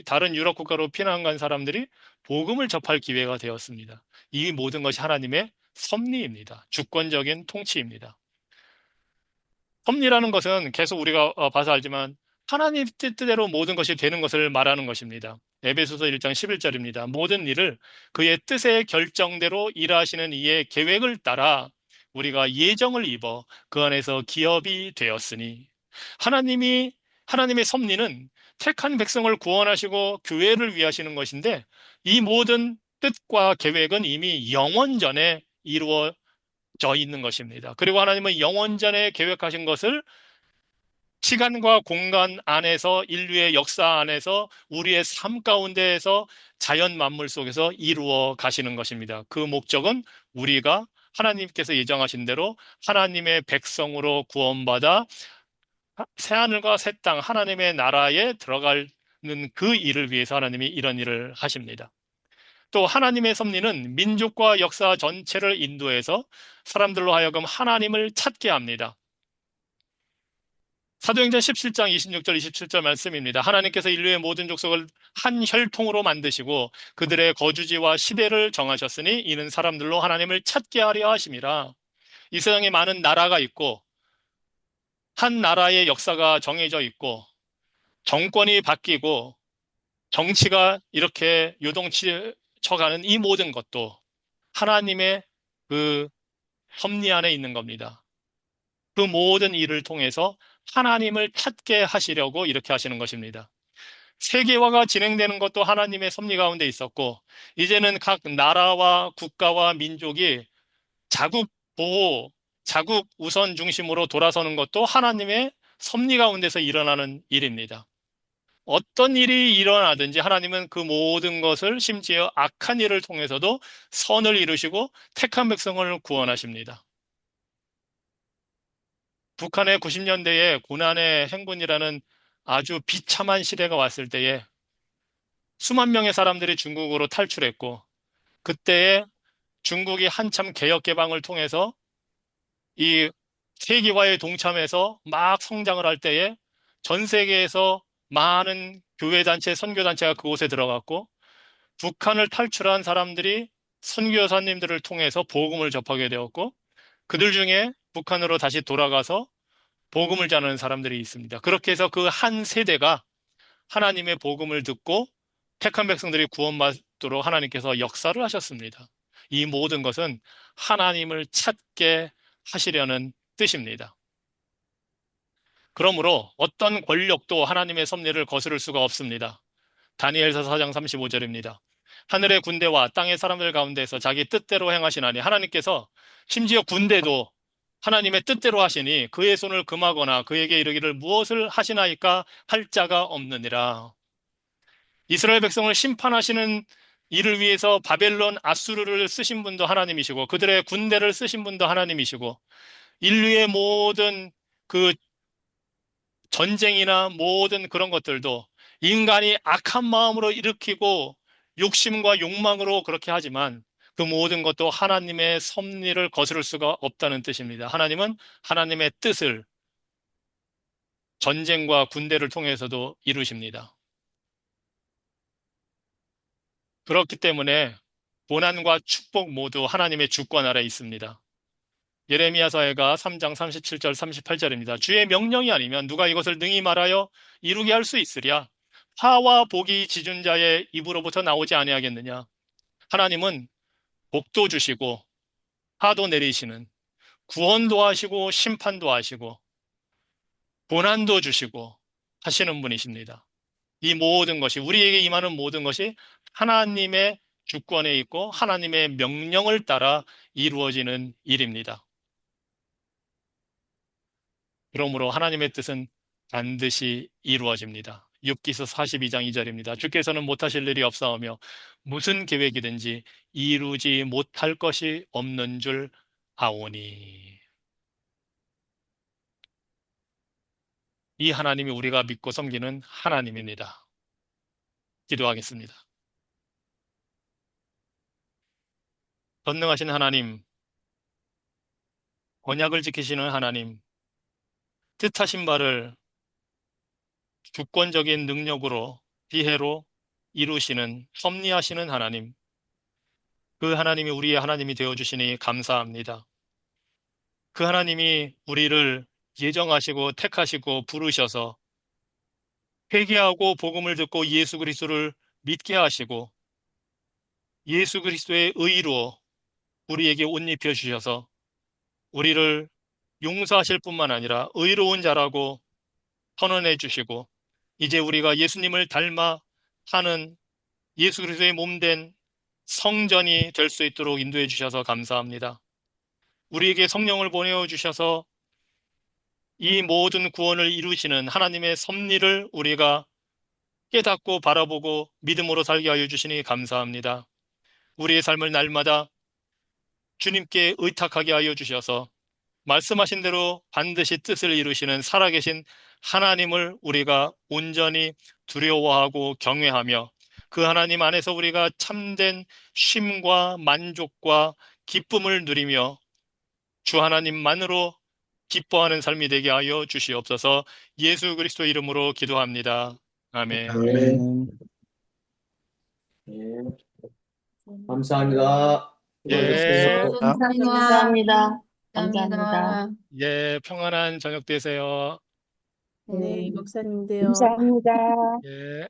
다른 유럽 국가로 피난 간 사람들이 복음을 접할 기회가 되었습니다. 이 모든 것이 하나님의 섭리입니다. 주권적인 통치입니다. 섭리라는 것은 계속 우리가 봐서 알지만 하나님 뜻대로 모든 것이 되는 것을 말하는 것입니다. 에베소서 1장 11절입니다. 모든 일을 그의 뜻의 결정대로 일하시는 이의 계획을 따라 우리가 예정을 입어 그 안에서 기업이 되었으니 하나님의 섭리는 택한 백성을 구원하시고 교회를 위하시는 것인데 이 모든 뜻과 계획은 이미 영원 전에 이루어져 있는 것입니다. 그리고 하나님은 영원 전에 계획하신 것을 시간과 공간 안에서 인류의 역사 안에서 우리의 삶 가운데에서 자연 만물 속에서 이루어 가시는 것입니다. 그 목적은 우리가 하나님께서 예정하신 대로 하나님의 백성으로 구원받아 새하늘과 새 땅, 하나님의 나라에 들어가는 그 일을 위해서 하나님이 이런 일을 하십니다. 또 하나님의 섭리는 민족과 역사 전체를 인도해서 사람들로 하여금 하나님을 찾게 합니다. 사도행전 17장 26절 27절 말씀입니다. 하나님께서 인류의 모든 족속을 한 혈통으로 만드시고 그들의 거주지와 시대를 정하셨으니 이는 사람들로 하나님을 찾게 하려 하심이라. 이 세상에 많은 나라가 있고 한 나라의 역사가 정해져 있고 정권이 바뀌고 정치가 이렇게 요동쳐가는 이 모든 것도 하나님의 그 섭리 안에 있는 겁니다. 그 모든 일을 통해서 하나님을 찾게 하시려고 이렇게 하시는 것입니다. 세계화가 진행되는 것도 하나님의 섭리 가운데 있었고, 이제는 각 나라와 국가와 민족이 자국 보호, 자국 우선 중심으로 돌아서는 것도 하나님의 섭리 가운데서 일어나는 일입니다. 어떤 일이 일어나든지 하나님은 그 모든 것을 심지어 악한 일을 통해서도 선을 이루시고 택한 백성을 구원하십니다. 북한의 90년대에 고난의 행군이라는 아주 비참한 시대가 왔을 때에 수만 명의 사람들이 중국으로 탈출했고, 그때에 중국이 한참 개혁 개방을 통해서 이 세계화에 동참해서 막 성장을 할 때에 전 세계에서 많은 교회단체, 선교단체가 그곳에 들어갔고, 북한을 탈출한 사람들이 선교사님들을 통해서 복음을 접하게 되었고, 그들 중에 북한으로 다시 돌아가서 복음을 전하는 사람들이 있습니다. 그렇게 해서 그 한 세대가 하나님의 복음을 듣고 택한 백성들이 구원받도록 하나님께서 역사를 하셨습니다. 이 모든 것은 하나님을 찾게 하시려는 뜻입니다. 그러므로 어떤 권력도 하나님의 섭리를 거스를 수가 없습니다. 다니엘서 4장 35절입니다. 하늘의 군대와 땅의 사람들 가운데서 자기 뜻대로 행하시나니 하나님께서 심지어 군대도 하나님의 뜻대로 하시니 그의 손을 금하거나 그에게 이르기를 무엇을 하시나이까 할 자가 없느니라. 이스라엘 백성을 심판하시는 일을 위해서 바벨론 아수르를 쓰신 분도 하나님이시고 그들의 군대를 쓰신 분도 하나님이시고 인류의 모든 그 전쟁이나 모든 그런 것들도 인간이 악한 마음으로 일으키고 욕심과 욕망으로 그렇게 하지만 그 모든 것도 하나님의 섭리를 거스를 수가 없다는 뜻입니다. 하나님은 하나님의 뜻을 전쟁과 군대를 통해서도 이루십니다. 그렇기 때문에 고난과 축복 모두 하나님의 주권 아래 있습니다. 예레미야서가 3장 37절 38절입니다. 주의 명령이 아니면 누가 이것을 능히 말하여 이루게 할 수 있으랴? 화와 복이 지준 자의 입으로부터 나오지 아니하겠느냐? 하나님은 복도 주시고 화도 내리시는 구원도 하시고 심판도 하시고 고난도 주시고 하시는 분이십니다. 이 모든 것이 우리에게 임하는 모든 것이 하나님의 주권에 있고 하나님의 명령을 따라 이루어지는 일입니다. 그러므로 하나님의 뜻은 반드시 이루어집니다. 욥기서 42장 2절입니다. 주께서는 못하실 일이 없사오며 무슨 계획이든지 이루지 못할 것이 없는 줄 아오니. 이 하나님이 우리가 믿고 섬기는 하나님입니다. 기도하겠습니다. 전능하신 하나님, 언약을 지키시는 하나님, 뜻하신 바를 주권적인 능력으로 지혜로 이루시는 섭리하시는 하나님, 그 하나님이 우리의 하나님이 되어주시니 감사합니다. 그 하나님이 우리를 예정하시고 택하시고 부르셔서 회개하고 복음을 듣고 예수 그리스도를 믿게 하시고 예수 그리스도의 의로 우리에게 옷 입혀 주셔서 우리를 용서하실 뿐만 아니라 의로운 자라고 선언해 주시고 이제 우리가 예수님을 닮아 사는 예수 그리스도의 몸된 성전이 될 수 있도록 인도해 주셔서 감사합니다. 우리에게 성령을 보내어 주셔서 이 모든 구원을 이루시는 하나님의 섭리를 우리가 깨닫고 바라보고 믿음으로 살게 하여 주시니 감사합니다. 우리의 삶을 날마다 주님께 의탁하게 하여 주셔서 말씀하신 대로 반드시 뜻을 이루시는 살아계신 하나님을 우리가 온전히 두려워하고 경외하며 그 하나님 안에서 우리가 참된 쉼과 만족과 기쁨을 누리며 주 하나님만으로 기뻐하는 삶이 되게 하여 주시옵소서. 예수 그리스도 이름으로 기도합니다. 아멘. 아멘. 아멘. 네, 감사합니다. 수고하셨어요. 예, 감사합니다. 감사합니다. 감사합니다. 예, 평안한 저녁 되세요. 네, 목사님도요. 감사합니다. 예.